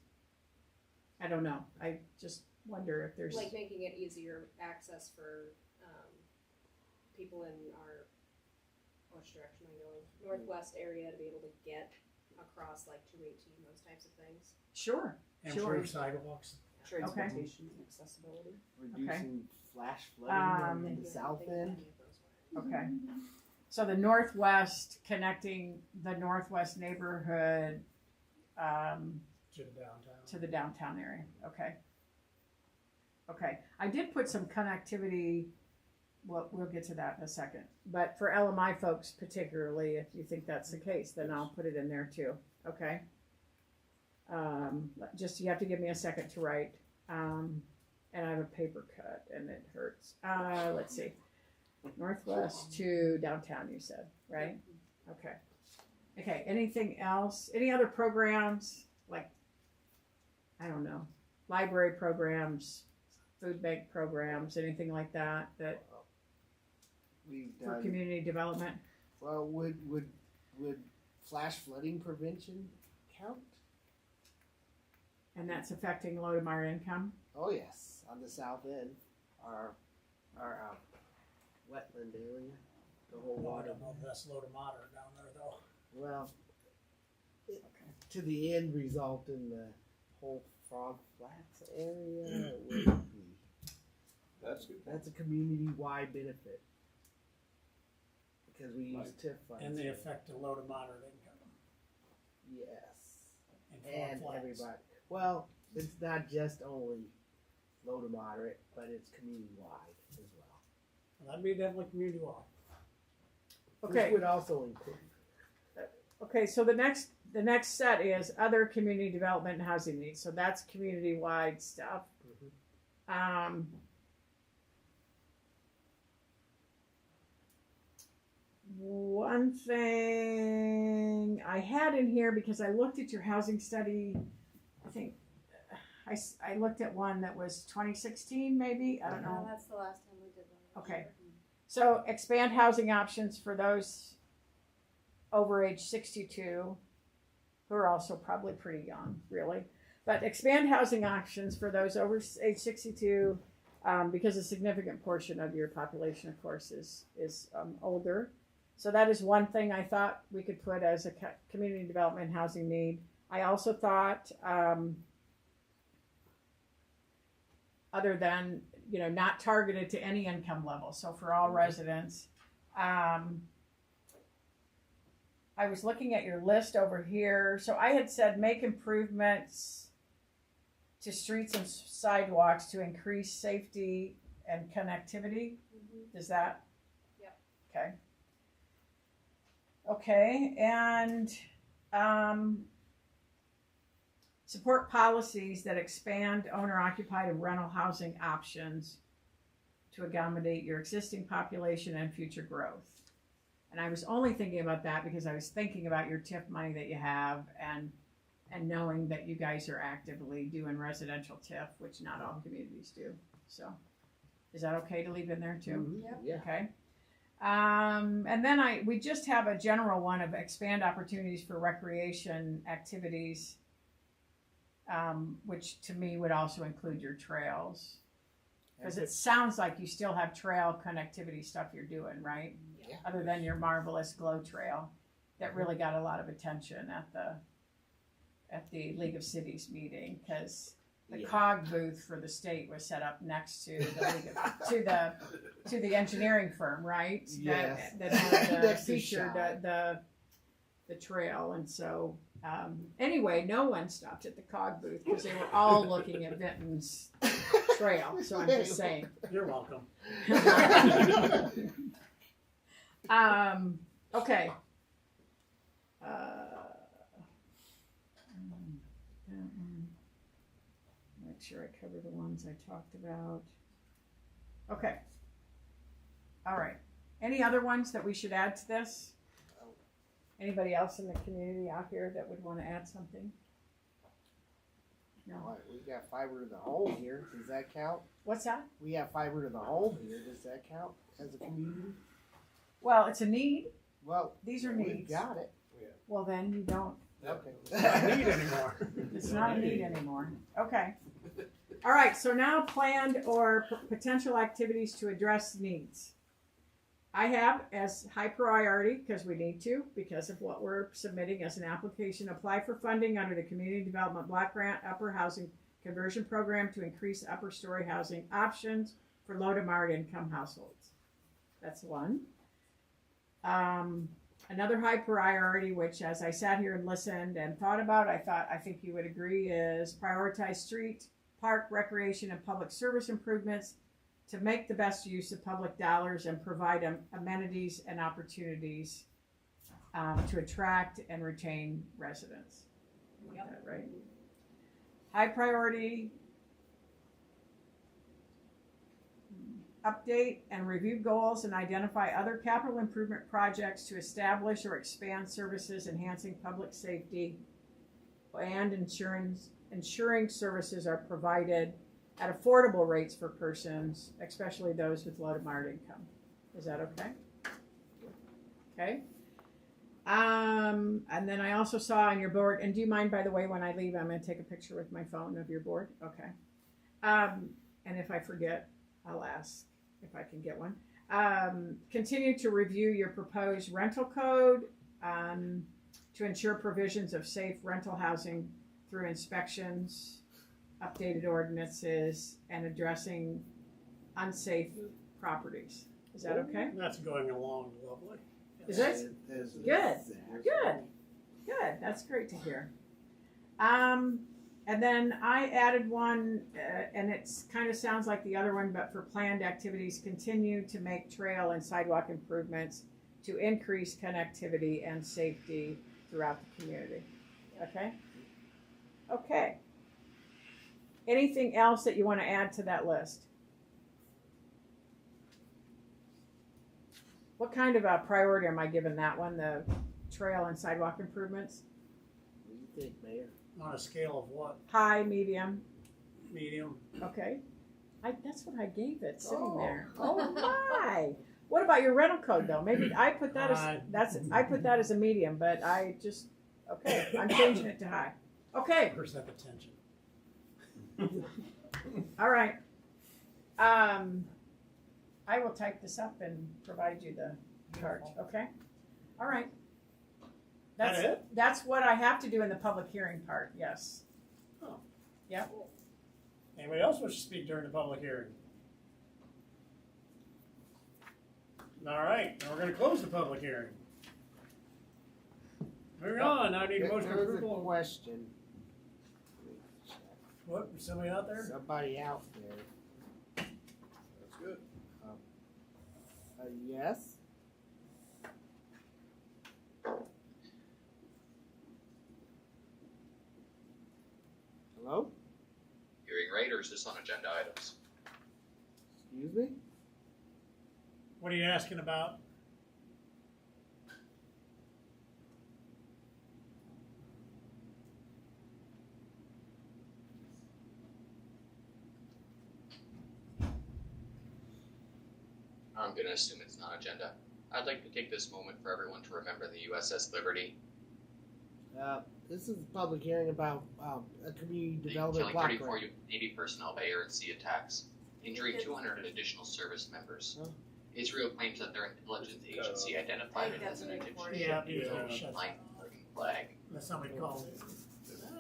I don't know. I just wonder if there's. Like making it easier access for, people in our, which direction am I going? Northwest area to be able to get across like 218, those types of things. Sure. Improve sidewalks. Transportation and accessibility. Reducing flash flooding in the south end. Okay. So the Northwest, connecting the Northwest neighborhood To the downtown. to the downtown area. Okay. Okay. I did put some connectivity. Well, we'll get to that in a second. But for LMI folks, particularly, if you think that's the case, then I'll put it in there too. Okay. Just you have to give me a second to write. And I have a paper cut, and it hurts. Let's see. Northwest to downtown, you said, right? Okay. Okay. Anything else? Any other programs? Like, I don't know, library programs, food bank programs, anything like that, that We've for done. community development? Well, would flash flooding prevention count? And that's affecting low to moderate income? Oh yes, on the south end, our wetland area, the whole Well, I water. don't know if that's low to moderate down there though. Well, to the end result in the whole Frog Flats area would be. That's good. That's a community-wide benefit because we use TIF funds. And they affect the low to moderate income. Yes, And and Frog Flats. everybody. Well, it's not just only low to moderate, but it's community-wide as well. Well, that'd be definitely community wide. Okay. Which would also include. Okay, so the next set is other community development and housing needs. So that's community-wide stuff. One thing I had in here, because I looked at your housing study, I think I looked at one that was 2016 maybe, I don't know. That's the last time we did one. Okay. So expand housing options for those over age 62, who are also probably pretty young, really. But expand housing options for those over age 62, because a significant portion of your population, of course, is older. So that is one thing I thought we could put as a community development housing need. I also thought, other than, not targeted to any income level, so for all residents. I was looking at your list over here. So I had said make improvements to streets and sidewalks to increase safety and connectivity. Does that? Yep. Okay. Okay, and support policies that expand owner-occupied and rental housing options to accommodate your existing population and future growth. And I was only thinking about that because I was thinking about your TIF money that you have and knowing that you guys are actively doing residential TIF, which not all communities do. So, is that okay to leave in there too? Mhm. Yeah. Okay. And then we just have a general one of expand opportunities for recreation activities, which to me would also include your trails. Because it sounds like you still have trail connectivity stuff you're doing, right? Yeah. Other than your marvelous Glow Trail that really got a lot of attention at the League of Cities meeting, because the Yeah. COG booth for the state was set up next to the engineering firm, right? Yes. That had Next to featured Shaw. the trail, and so anyway, no one stopped at the COG booth because they were all looking at Vinton's trail. So I'm just saying. You're welcome. Okay. Make sure I cover the ones I talked about. Okay. All right. Any other ones that we should add to this? Anybody else in the community out here that would want to add something? No. What, we got fiber to the home here. Does that count? What's that? We have fiber to the home here. Does that count as a community? Well, it's a need. Well, These are we've needs. got it. Well, then you don't. Okay. Not need anymore. It's not a need anymore. Okay. All right, so now planned or potential activities to address needs. I have as high priority, because we need to, because of what we're submitting as an application, apply for funding under the Community Development Block Grant Upper Housing Conversion Program to increase upper story housing options for low to moderate income households. That's one. Another high priority, which as I sat here and listened and thought about, I think you would agree, is prioritize street, park, recreation, and public service improvements to make the best use of public dollars and provide amenities and opportunities to attract and retain residents. Got that right? High priority, update and review goals and identify other capital improvement projects to establish or expand services enhancing public safety and ensuring services are provided at affordable rates for persons, especially those with low to moderate income. Is that okay? Okay. And then I also saw on your board, and do you mind, by the way, when I leave, I'm going to take a picture with my phone of your board? Okay. And if I forget, I'll ask if I can get one. Continue to review your proposed rental code to ensure provisions of safe rental housing through inspections, updated ordinances, and addressing unsafe properties. Is that okay? That's going along lovely. Is it? Good. That's great to hear. And then I added one, and it's kind of sounds like the other one, but for planned activities, continue to make trail and sidewalk improvements to increase connectivity and safety throughout the community. Okay? Okay. Anything else that you want to add to that list? What kind of a priority am I giving that one, the trail and sidewalk improvements? What do you think, Mayor? On a scale of what? High, medium? Medium? Okay. That's what I gave it, sitting Oh. there. Oh my! What about your rental code though? Maybe I put that High. I put that as a medium, but I'm changing it to high. Okay. Percent attention. All right. I will type this up and provide you the card. Okay. All right. That it? That's what I have to do in the public hearing part. Yes. Anybody else wish to speak during the public hearing? All right, now we're gonna close the public hearing. Moving on, now I need a motion There's a approval. question. What, somebody out there? Somebody out there. That's good. Yes? Hello? Hearing right, or is this on agenda items? Excuse me? What are you asking about? I'm gonna assume it's not agenda. I'd like to take this moment for everyone to remember the USS Liberty. This is a public hearing about a community development Killing block 34 grant. Navy personnel by air and sea attacks, injuring 200 additional service members. Huh? Israel claims that their intelligence agency identified it as an Egyptian Yeah, flying American flag. That's somebody called it.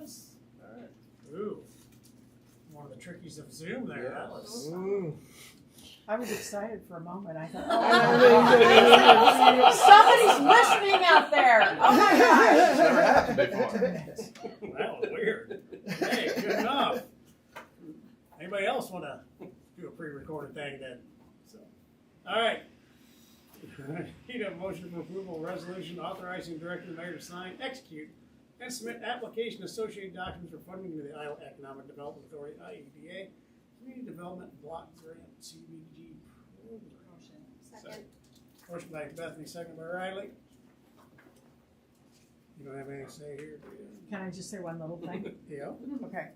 Yes. Alright. Ooh. one of the trickies of Zoom there. Yeah. That was, I was excited for a moment. I thought, I somebody's listening out there. Oh my gosh. Never happened before. that was weird. Hey, good enough. Anybody else want to do a pre-recorded thing then? So, all right. Need a motion for approval of resolution authorizing the director of the mayor to sign, execute, and submit application associated documents for funding to the Iowa Economic Development Authority, IEDA, Community Development Block Grant, CDBG program. Second. Motion by Bethany, second by Riley. You don't have anything to say here, do you? Can I just say one little thing? Yeah. Okay.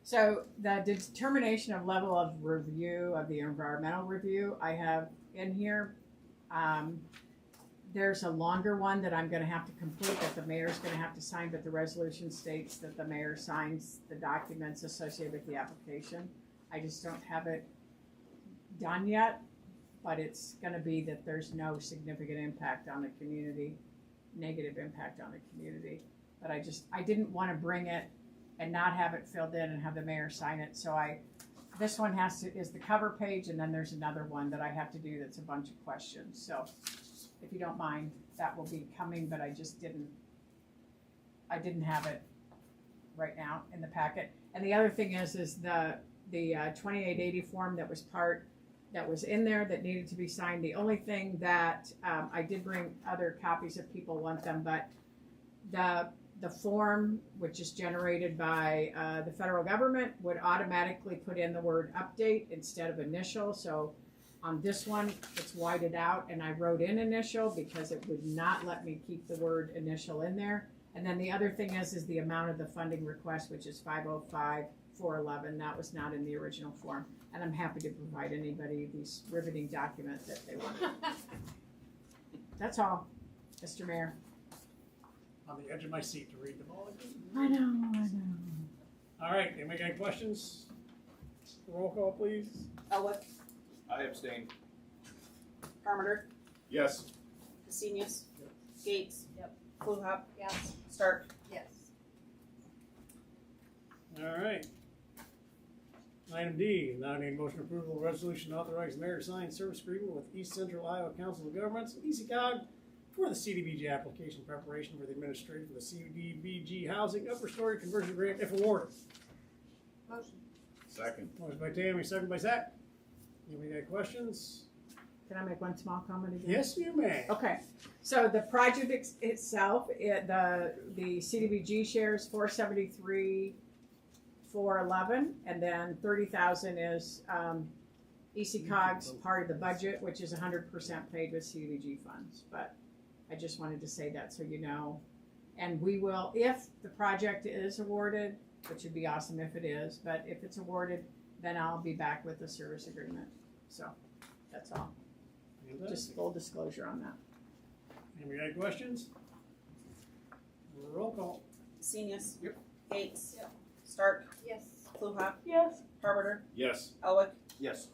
So the determination of level of review of the environmental review, I have in here. There's a longer one that I'm gonna have to complete that the mayor's gonna have to sign, but the resolution states that the mayor signs the documents associated with the application. I just don't have it done yet, but it's gonna be that there's no significant impact on the community, negative impact on the community. But I didn't wanna bring it and not have it filled in and have the mayor sign it, so this one is the cover page, and then there's another one that I have to do that's a bunch of questions, so if you don't mind, that will be coming, but I didn't have it right now in the packet. And the other thing is the 2880 form that was in there that needed to be signed. The only thing that, I did bring other copies if people want them, but the form, which is generated by the federal government, would automatically put in the word update instead of initial. So on this one, it's whited out, and I wrote in initial because it would not let me keep the word initial in there. And then the other thing is the amount of the funding request, which is $505,411. That was not in the original form. And I'm happy to provide anybody these riveting documents that they want. That's all, Mr. Mayor. On the edge of my seat to read them all again. I know. All right, anybody got any questions? Roll call, please. Elwick, I abstain. Parmenter, Yes. Cassinius, Gates. Yep. Fluhop, Yes. Stark. Yes. All right. Item D, now I need motion approval of resolution authorizing mayor to sign service agreement with East Central Iowa Council of Governments, EasyCog, for the CDBG application preparation for the administrator for the CDBG housing upper story conversion grant if awarded. Motion. Second. Motion by Tammy, second by Zach. Anybody got questions? Can I make one small comment again? Yes, you may. Okay, so the project itself, the CDBG shares $473,411, and then $30,000 is EasyCog's part of the budget, which is 100% paid with CDBG funds. But I just wanted to say that so you know. And we will, if the project is awarded, which would be awesome if it is, but if it's awarded, then I'll be back with the service agreement. So that's all. Just full disclosure on that. Anybody got questions? Roll call. Cassinius. Yep. Gates. Yep. Stark. Yes. Fluhop, Yes. Parmenter, Yes. Elwick. Yes.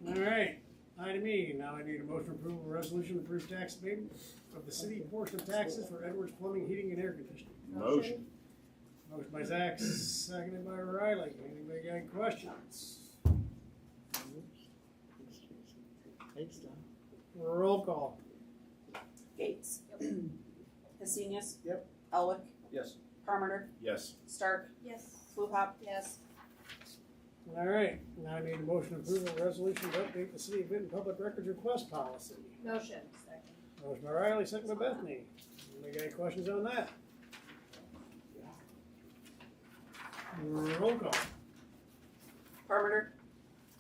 All right. Item E, now I need a motion approval of resolution to approve tax abatement of the city portion of taxes for Edwards Plumbing, Heating, and Air Conditioning. Motion. Motion by Zach, seconded by Riley. Anybody got any questions? Thanks, Don. Roll call. Gates. Cassinius. Yep. Elwick, Yes. Parmenter, Yes. Stark, Yes. Fluhop, Yes. All right. Now I need a motion approval of resolution to update the city of Vinton public records request policy. Motion. Second. Motion by Riley, second by Bethany. Anybody got any questions on that? Roll call. Parmenter,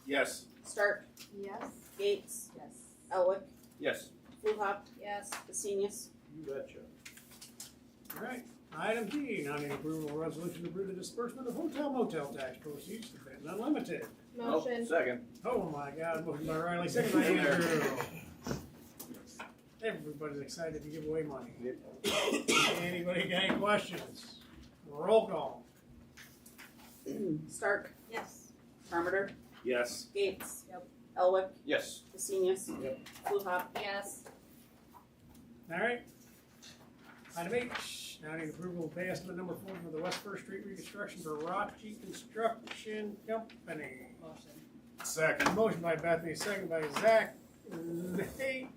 Yes. Stark, Yes. Gates, Yes. Elwick, Yes. Fluhop, Yes. Cassinius. You betcha. All right. Item G, now I need approval of resolution to approve the disbursement of hotel motel tax proceeds to Vinton Unlimited. Motion. Oh, second. Oh my God, motion by Riley, second by Andrew. Everybody's excited to give away money. Anybody got any questions? Roll call. Stark, Yes. Parmenter, Yes. Gates. Yep. Elwick, Yes. Cassinius. Yep. Fluhop, Yes. All right. Item H, H, now I need approval of pay estimate number 4 for the West First Street reconstruction for Rocky Construction Company. Motion. Second. Motion by Bethany, second by Zach. Nate,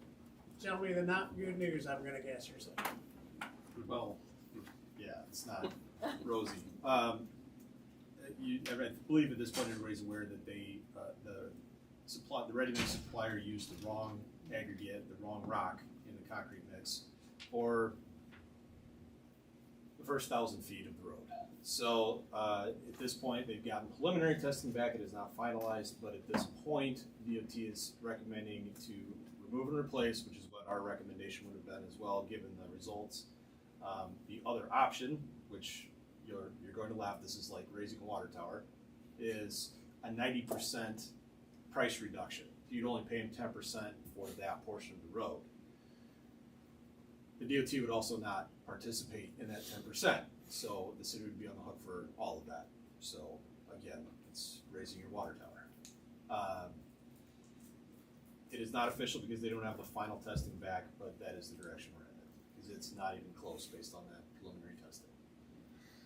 tell me the not good news, I'm gonna guess or something. Well, yeah, it's not rosy. I believe at this point everybody's aware that the ready-mix supplier used the wrong aggregate, the wrong rock in the concrete mix for the first 1,000 feet of the road. So at this point, they've gotten preliminary testing back. It is not finalized, but at this point, DOT is recommending to remove and replace, which is what our recommendation would have been as well, given the results. The other option, which you're going to laugh, this is like raising a water tower, is a 90% price reduction. You'd only pay them 10% for that portion of the road. The DOT would also not participate in that 10%, so the city would be on the hook for all of that. So again, it's raising your water tower. It is not official because they don't have the final testing back, but that is the direction we're headed, because it's not even close based on that preliminary testing.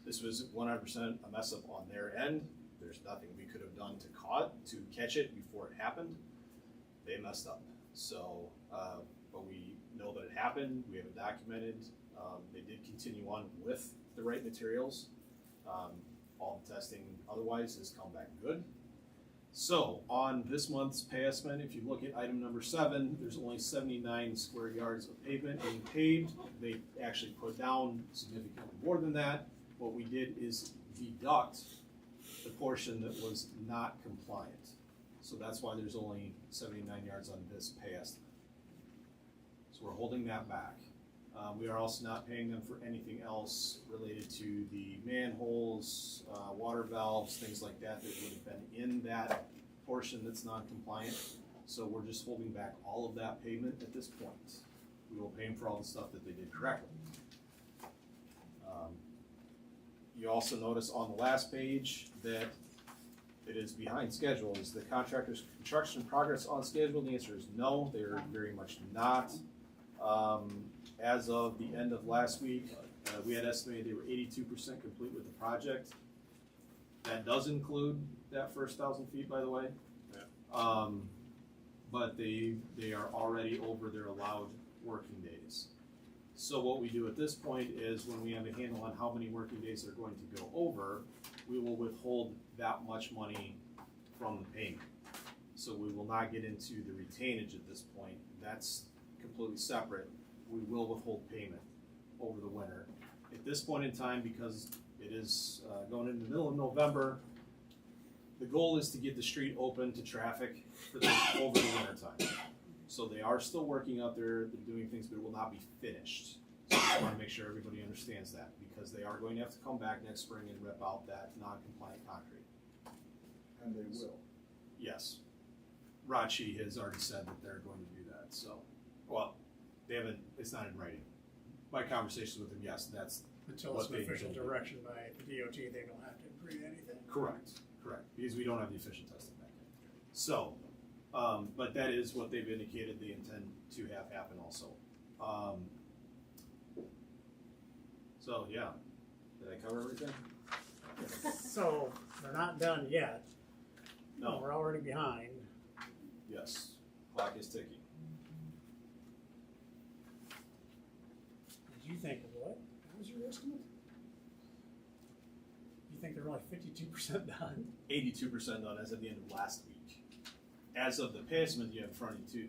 This was 100% a mess up on their end. There's nothing we could have done to catch it before it happened. They messed up. So, but we know that it happened. We have it documented. They did continue on with the right materials. All the testing otherwise has come back good. So on this month's pay estimate, if you look at item number 7, there's only 79 square yards of pavement being paved. They actually put down significantly more than that. What we did is deduct the portion that was not compliant. So that's why there's only 79 yards on this pay estimate. So we're holding that back. We are also not paying them for anything else related to the manholes, water valves, things like that that would have been in that portion that's non-compliant. So we're just holding back all of that payment at this point. We will pay them for all the stuff that they did correctly. You also notice on the last page that it is behind schedule. Is the contractor's construction progress on schedule? The answer is no, they are very much not. As of the end of last week, we had estimated they were 82% complete with the project. That does include that first 1,000 feet, by the way. Yeah. But they are already over their allowed working days. So what we do at this point is when we have a handle on how many working days they're going to go over, we will withhold that much money from the payment. So we will not get into the retainage at this point. That's completely separate. We will withhold payment over the winter. At this point in time, because it is going into the middle of November, the goal is to get the street open to traffic for over the winter time. So they are still working out there, they're doing things, but it will not be finished. So I just want to make sure everybody understands that, because they are going to have to come back next spring and rip out that non-compliant concrete. And they will. Yes. Rachi has already said that they're going to do that, so, well, they haven't, it's not in writing. My conversations with them, yes, that's Until it's an official direction by the DOT, they don't have to agree to anything. correct, because we don't have the official testing back yet. So, but that is what they've indicated they intend to have happen also. So, yeah, did I cover everything? So, they're not done yet. No. We're already behind. Yes, clock is ticking. Did you think of what? What was your estimate? You think they're only 52% done? 82% done as of the end of last week. As of the pay estimate you have in front of you,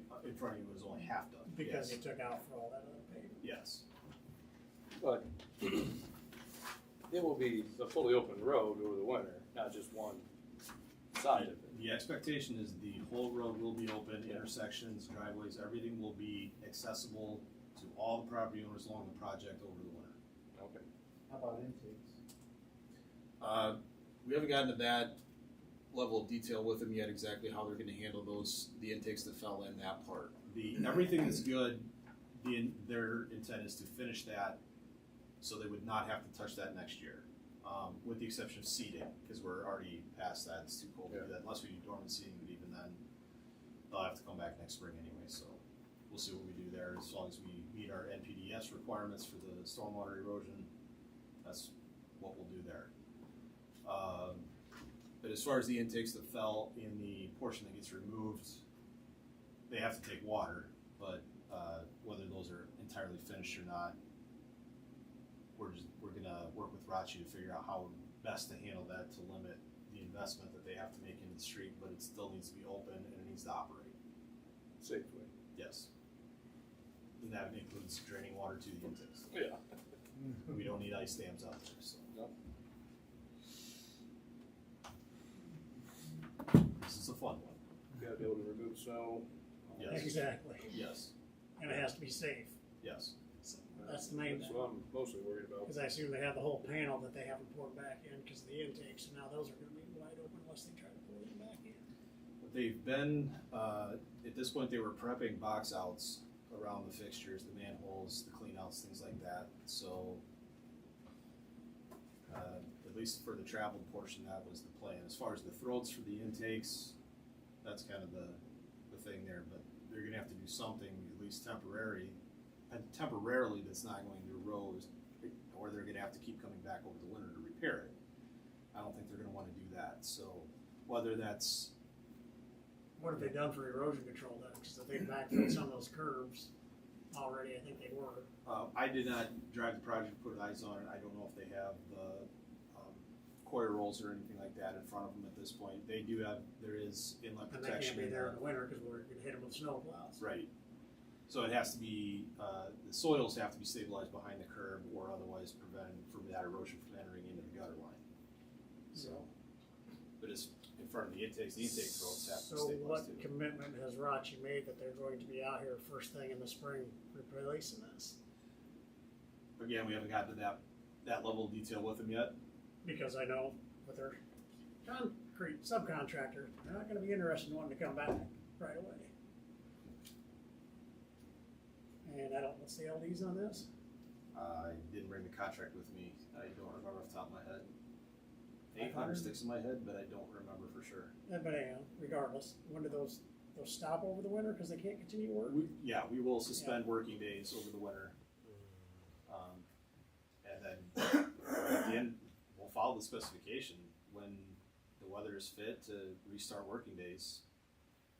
was only half done. Because Yes. you took out for all that other payment. Yes. But it will be a fully open road over the winter, not just one side of it. The expectation is the whole road will be open, intersections, driveways, everything will be accessible to all the property owners along the project over the winter. Okay. How about intakes? We haven't gotten to that level of detail with them yet, exactly how they're gonna handle those, the intakes that fell in that part. Everything is good, their intent is to finish that, so they would not have to touch that next year. With the exception of seeding, because we're already past that, it's too cold to do that, unless we do dormant seeding, but even then, they'll have to come back next spring anyway, so we'll see what we do there, as long as we meet our NPDES requirements for the stormwater erosion. That's what we'll do there. But as far as the intakes that fell in the portion that gets removed, they have to take water, but whether those are entirely finished or not, we're gonna work with Rachi to figure out how best to handle that to limit the investment that they have to make into the street, but it still needs to be open and it needs to operate. Safely. Yes. And that includes draining water to the intakes. Yeah. We don't need ice dams out there, so. Nope. This is a fun one. Gotta be able to remove snow. Yes. Exactly. Yes. And it has to be safe. Yes. So that's the main That's thing. what I'm mostly worried about. Because I assume they have the whole panel that they haven't poured back in because of the intake, so now those are gonna be wide open unless they try to pour them back in. They've been, at this point, they were prepping box outs around the fixtures, the manholes, the clean outs, things like that. So, at least for the travel portion, that was the plan. As far as the throats for the intakes, that's kind of the thing there. But they're gonna have to do something, at least temporarily, that's not going to erode, or they're gonna have to keep coming back over the winter to repair it. I don't think they're gonna wanna do that. So, whether that's What have they done for erosion control then? Because if they backfilled some of those curves already, I think they were. I did not drive the project, put eyes on it. I don't know if they have the coir rolls or anything like that in front of them at this point. They do have, there is inlet And they can't protection. be there in the winter because we're gonna hit them with snow plows. Right. So it has to be, the soils have to be stabilized behind the curb or otherwise prevent from that erosion from entering into the gutter line. So, but it's in front of the intake throats have to be So stabilized what too. commitment has Rachi made that they're going to be out here first thing in the spring replacing this? Again, we haven't gotten to that level of detail with them yet. Because I know with their concrete subcontractor, they're not gonna be interested in wanting to come back right away. And I don't, what's the LDs on this? I didn't bring the contract with me. I don't remember off the top of my head. 800 sticks in my head, but I don't remember for sure. But anyhow, regardless, when do those stop over the winter because they can't continue work? We will suspend working days over the winter. And then at the end, we'll follow the specification when the weather is fit to restart working days.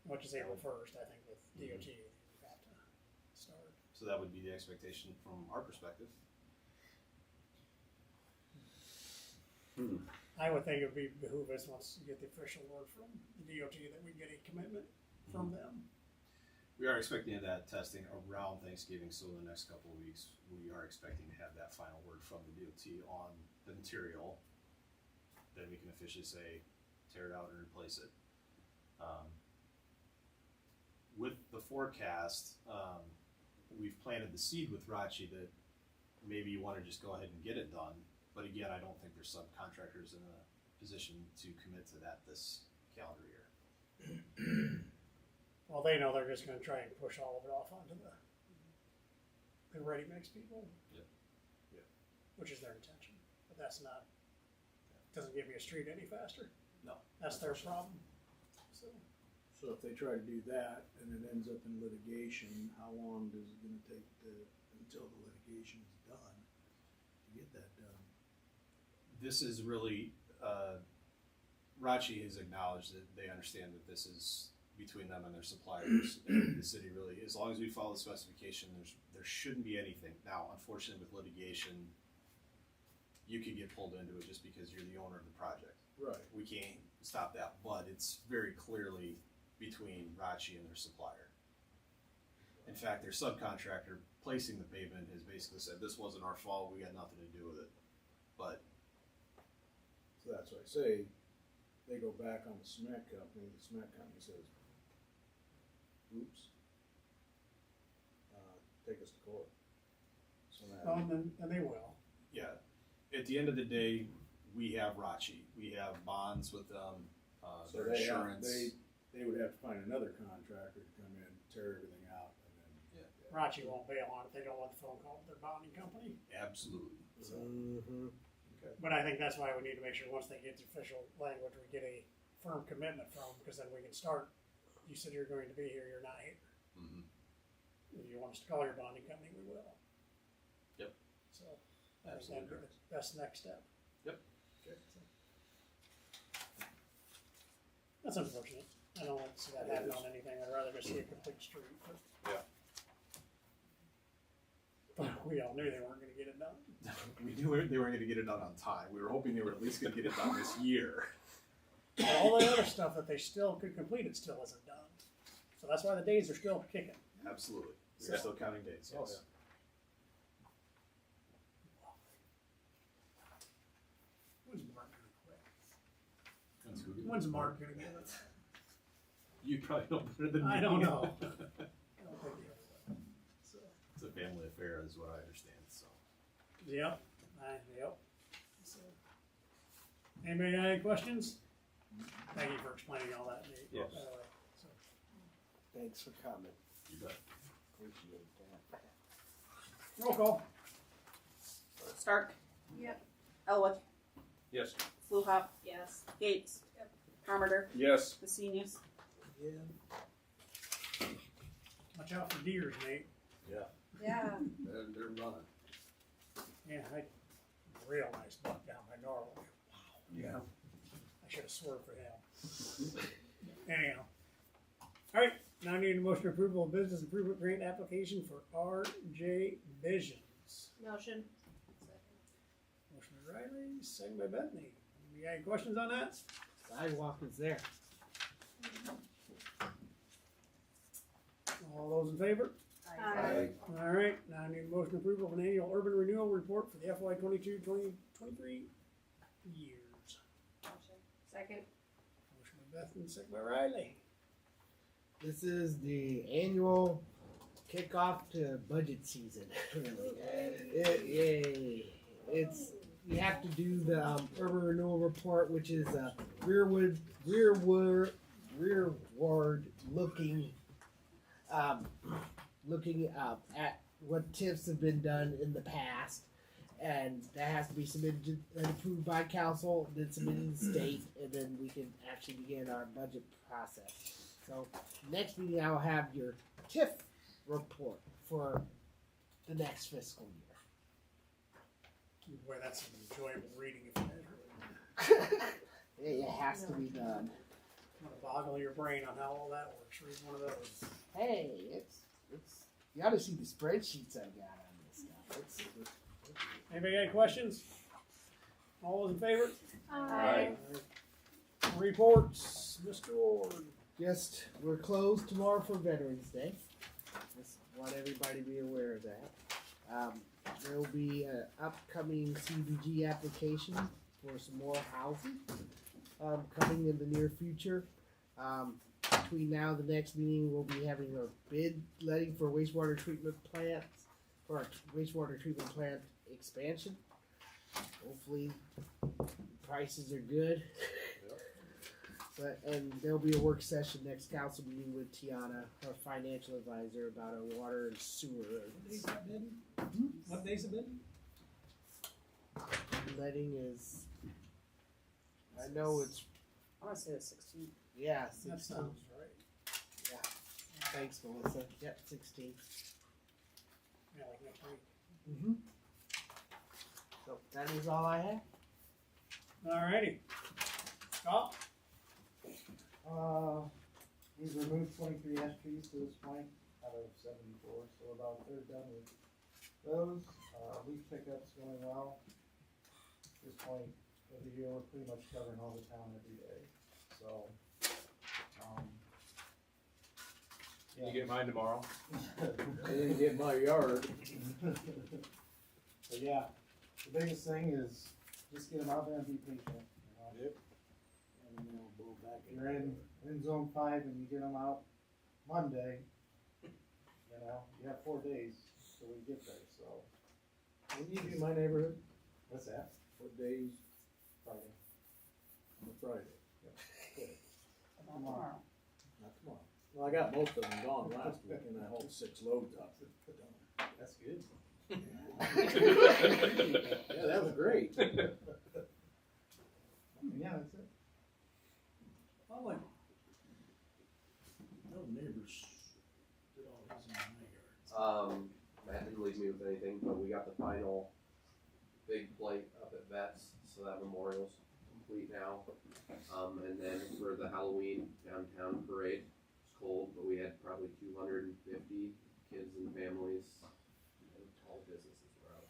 Which is April 1st, I think, with DOT, you have to start. So that would be the expectation from our perspective. I would think it would behoove us once you get the official word from the DOT that we get a commitment from them. We are expecting that testing around Thanksgiving, so in the next couple of weeks, we are expecting to have that final word from the DOT on the material. Then we can officially say, tear it out and replace it. With the forecast, we've planted the seed with Rachi that maybe you wanna just go ahead and get it done. But again, I don't think there's subcontractors in a position to commit to that this calendar year. Well, they know they're just gonna try and push all of it off onto the ready-mix people. Yep. Yep. Which is their intention, but that's not, doesn't give me a street any faster. No. That's their problem, so. So if they try to do that and it ends up in litigation, how long is it gonna take until the litigation is done to get that done? This is really, Rachi has acknowledged that they understand that this is between them and their suppliers. And the city really, as long as we follow the specification, there shouldn't be anything. Now, unfortunately with litigation, you could get pulled into it just because you're the owner of the project. Right. We can't stop that, but it's very clearly between Rachi and their supplier. In fact, their subcontractor placing the pavement has basically said, this wasn't our fault, we got nothing to do with it. But So that's why I say, they go back on the cement company says, oops, take us to court. So now, And they will. yeah, at the end of the day, we have Rachi, we have bonds with them, so their insurance. they would have to find another contractor to come in, tear everything out, and then. Rachi won't bail on it, they don't want the phone call with their bonding company. Absolutely. So, Okay. but I think that's why we need to make sure once they get the official language, we get a firm commitment from them, because then we can start. You said you're going to be here, you're not here. Mm-hmm. If you want us to call your bonding company, we will. Yep. So, I think Absolutely that'd be the best next step. Yep. That's unfortunate. I don't like to see that happen on anything. I'd rather just see a complete street. But we all knew they weren't gonna get it done. We knew they weren't gonna get it done on time. We were hoping they were at least gonna get it done this year. But all the other stuff that they still could complete, it still isn't done. So that's why the days are still kicking. Absolutely. We're still counting days, Oh, yes. When's Mark gonna quit? When's Mark gonna get it? You probably know better than me. I don't know. I don't think he will. So, It's a family affair is what I understand, so. yep, yep. So, anybody got any questions? Thank you for explaining all that, Nate. Yes. by the way. So, Thanks for coming. You bet. Appreciate that. roll call. Stark, Yep. Elwood, Yes. Fluhop, Yes. Gates, Yep. Parmenter, Yes. Cassinius. Yeah. Watch out for deers, Nate. Yeah. They're running. Yeah, real nice buck down by Norway. Yeah. I should have swerved for him. Anyhow. Alright, now I need a motion approval of business improvement grant application for RJ Visions. Motion. Motion by Riley, second by Bethany. You got any questions on that? Sidewalk is there. All those in favor? Aye. Alright, now I need a motion approval of an annual urban renewal report for the FY 22-23 years. Second. Motion by Bethany, second by Riley. This is the annual kickoff to budget season. Yay! It's you have to do the urban renewal report, which is rearward looking, looking at what TIFs have been done in the past, and that has to be submitted and approved by council, then submitted to the state, and then we can actually begin our budget process. So next meeting I'll have your TIF report for the next fiscal year. Boy, that's some enjoyable reading if you guys really It has to be done. want to boggle your brain on how all that works. Read one of those. Hey, it's you ought to see the spreadsheets I got on this stuff. Anybody got any questions? All those in favor? Aye. Reports, Mr. Ward. Just we're closed tomorrow for Veterans Day. Just want everybody to be aware of that. There will be an upcoming CDBG application for some more housing coming in the near future. Between now and the next meeting, we'll be having a bid letting for wastewater treatment plants, for our wastewater treatment plant expansion. Hopefully, prices are good. And there'll be a work session next council meeting with Tiana, our financial advisor, about our water and sewer. What days have been? Letting is, I know it's, I wanna say the 16th. yeah, That 16. sounds right. Yeah. Thanks, Melissa. Yep, 16. Yeah, like next week. Mm-hmm. So that is all I have. Alrighty. Scott? We've removed 23 ash trees to this point out of 74, so about a third done with those. Leaf pickup's going well. At this point of the year, we're pretty much covering all the town every day. So, Can you get mine tomorrow? I didn't get my yard. But yeah, the biggest thing is just get them out there and be patient. You know? Yep. And then we'll go back If you're in zone 5 and you get them out Monday, you know, you have 4 days till we get there, so. When you do my neighborhood, What's that? what days? Friday. On Friday. Not tomorrow. Not tomorrow. Well, I got most of them gone last week and I hauled 6 loads up. That's good. Yeah, that was great. Yeah, that's it. Oh, like, No neighbors did all these in my yard. Matt didn't leave me with anything, but we got the final big plate up at Vets, so that memorial's complete now. And then for the Halloween downtown parade, it's cold, but we had probably 250 kids and families and all businesses were out.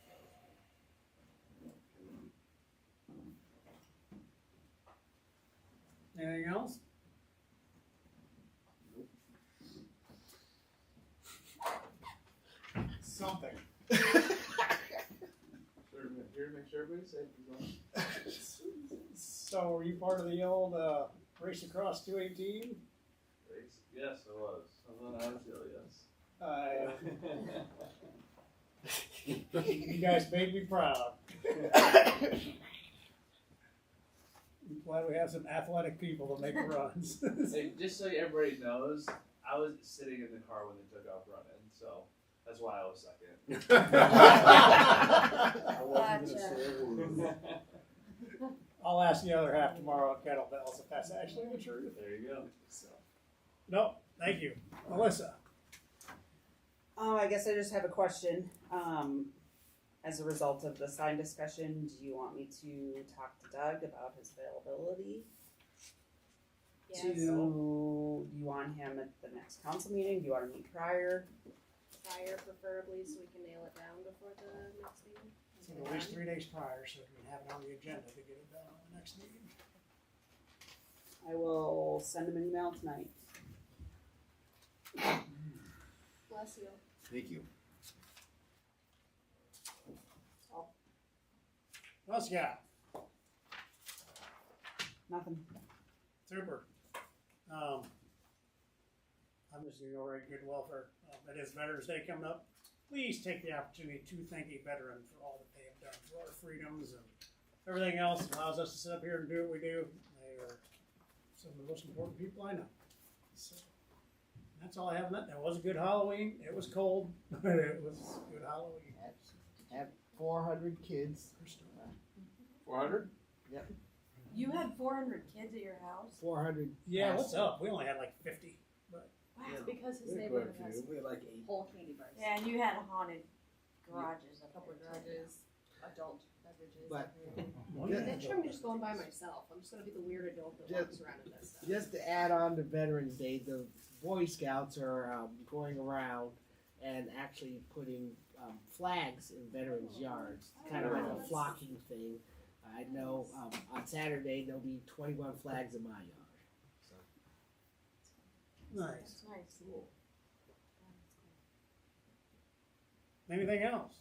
Anything else? Something. Here, make sure everybody's safe. So, were you part of the old race across 218? Yes, I was. I'm not honest, yes. You guys made me proud. I'm glad we have some athletic people to make runs. Hey, just so everybody knows, I was sitting in the car when they took off running, so that's why I was second. I wasn't gonna say a word. I'll ask the other half tomorrow at kettlebells if that's actually the truth. There you go. So, no, thank you, Melissa. I guess I just have a question. As a result of the sign discussion, do you want me to talk to Doug about his availability? Yes. Do you want him at the next council meeting? Do you want to meet prior? Prior preferably, so we can nail it down before the next meeting. So at least 3 days prior, so we can have it on the agenda to get it done on the next meeting. I will send him an email tonight. Bless you. Thank you. What else you got? Nothing. Super. I'm just gonna go right good welfare. It is Veterans Day coming up. Please take the opportunity to thank a veteran for all that they have done for our freedoms and everything else that allows us to sit up here and do what we do. They are some of the most important people I know. So that's all I have on that. That was a good Halloween. It was cold, but it was a good Halloween. Have 400 kids. 400? Yep. You had 400 kids at your house? 400. Yeah, what's up? We only had like 50. But Wow. It's because his We had neighborhood quite a has few. We had like 8. Whole candy bars. Yeah, and you had haunted garages A up couple of there, too. garages, adult beverages. But- Next time I'm just going by myself. I'm just gonna be the weird adult that walks around and does stuff. Just to add on to Veterans Day, the Boy Scouts are going around and actually putting flags in veterans' yards, kind of like a flocking thing. I know on Saturday there'll be 21 flags in my yard. So. nice. That's nice. Cool. Anything else?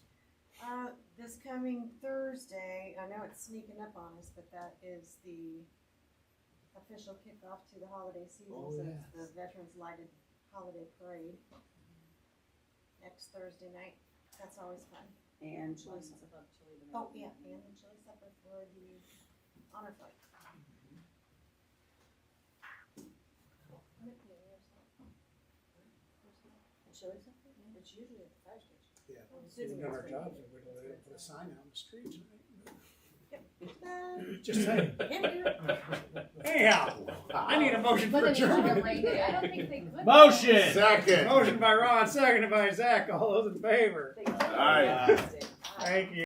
This coming Thursday, I know it's sneaking up on us, but that is the official kickoff to the holiday season. Oh, So yes. it's the Veterans Lighted Holiday Parade next Thursday night. That's always fun. And Chili chili sauce above chili the Oh, night. yeah, and the chili supper for the honor flight. Chili supper? It's usually at the fire station. Yeah. Assuming We've done our it's jobs. free. We didn't put a sign out on the streets. Uh, Just saying. Can do. Anyhow, I need a motion for adjournment. I don't think they could. Motion! Second. Motion by Ron, seconded by Zach. All those in favor? They could. Aye. Thank you.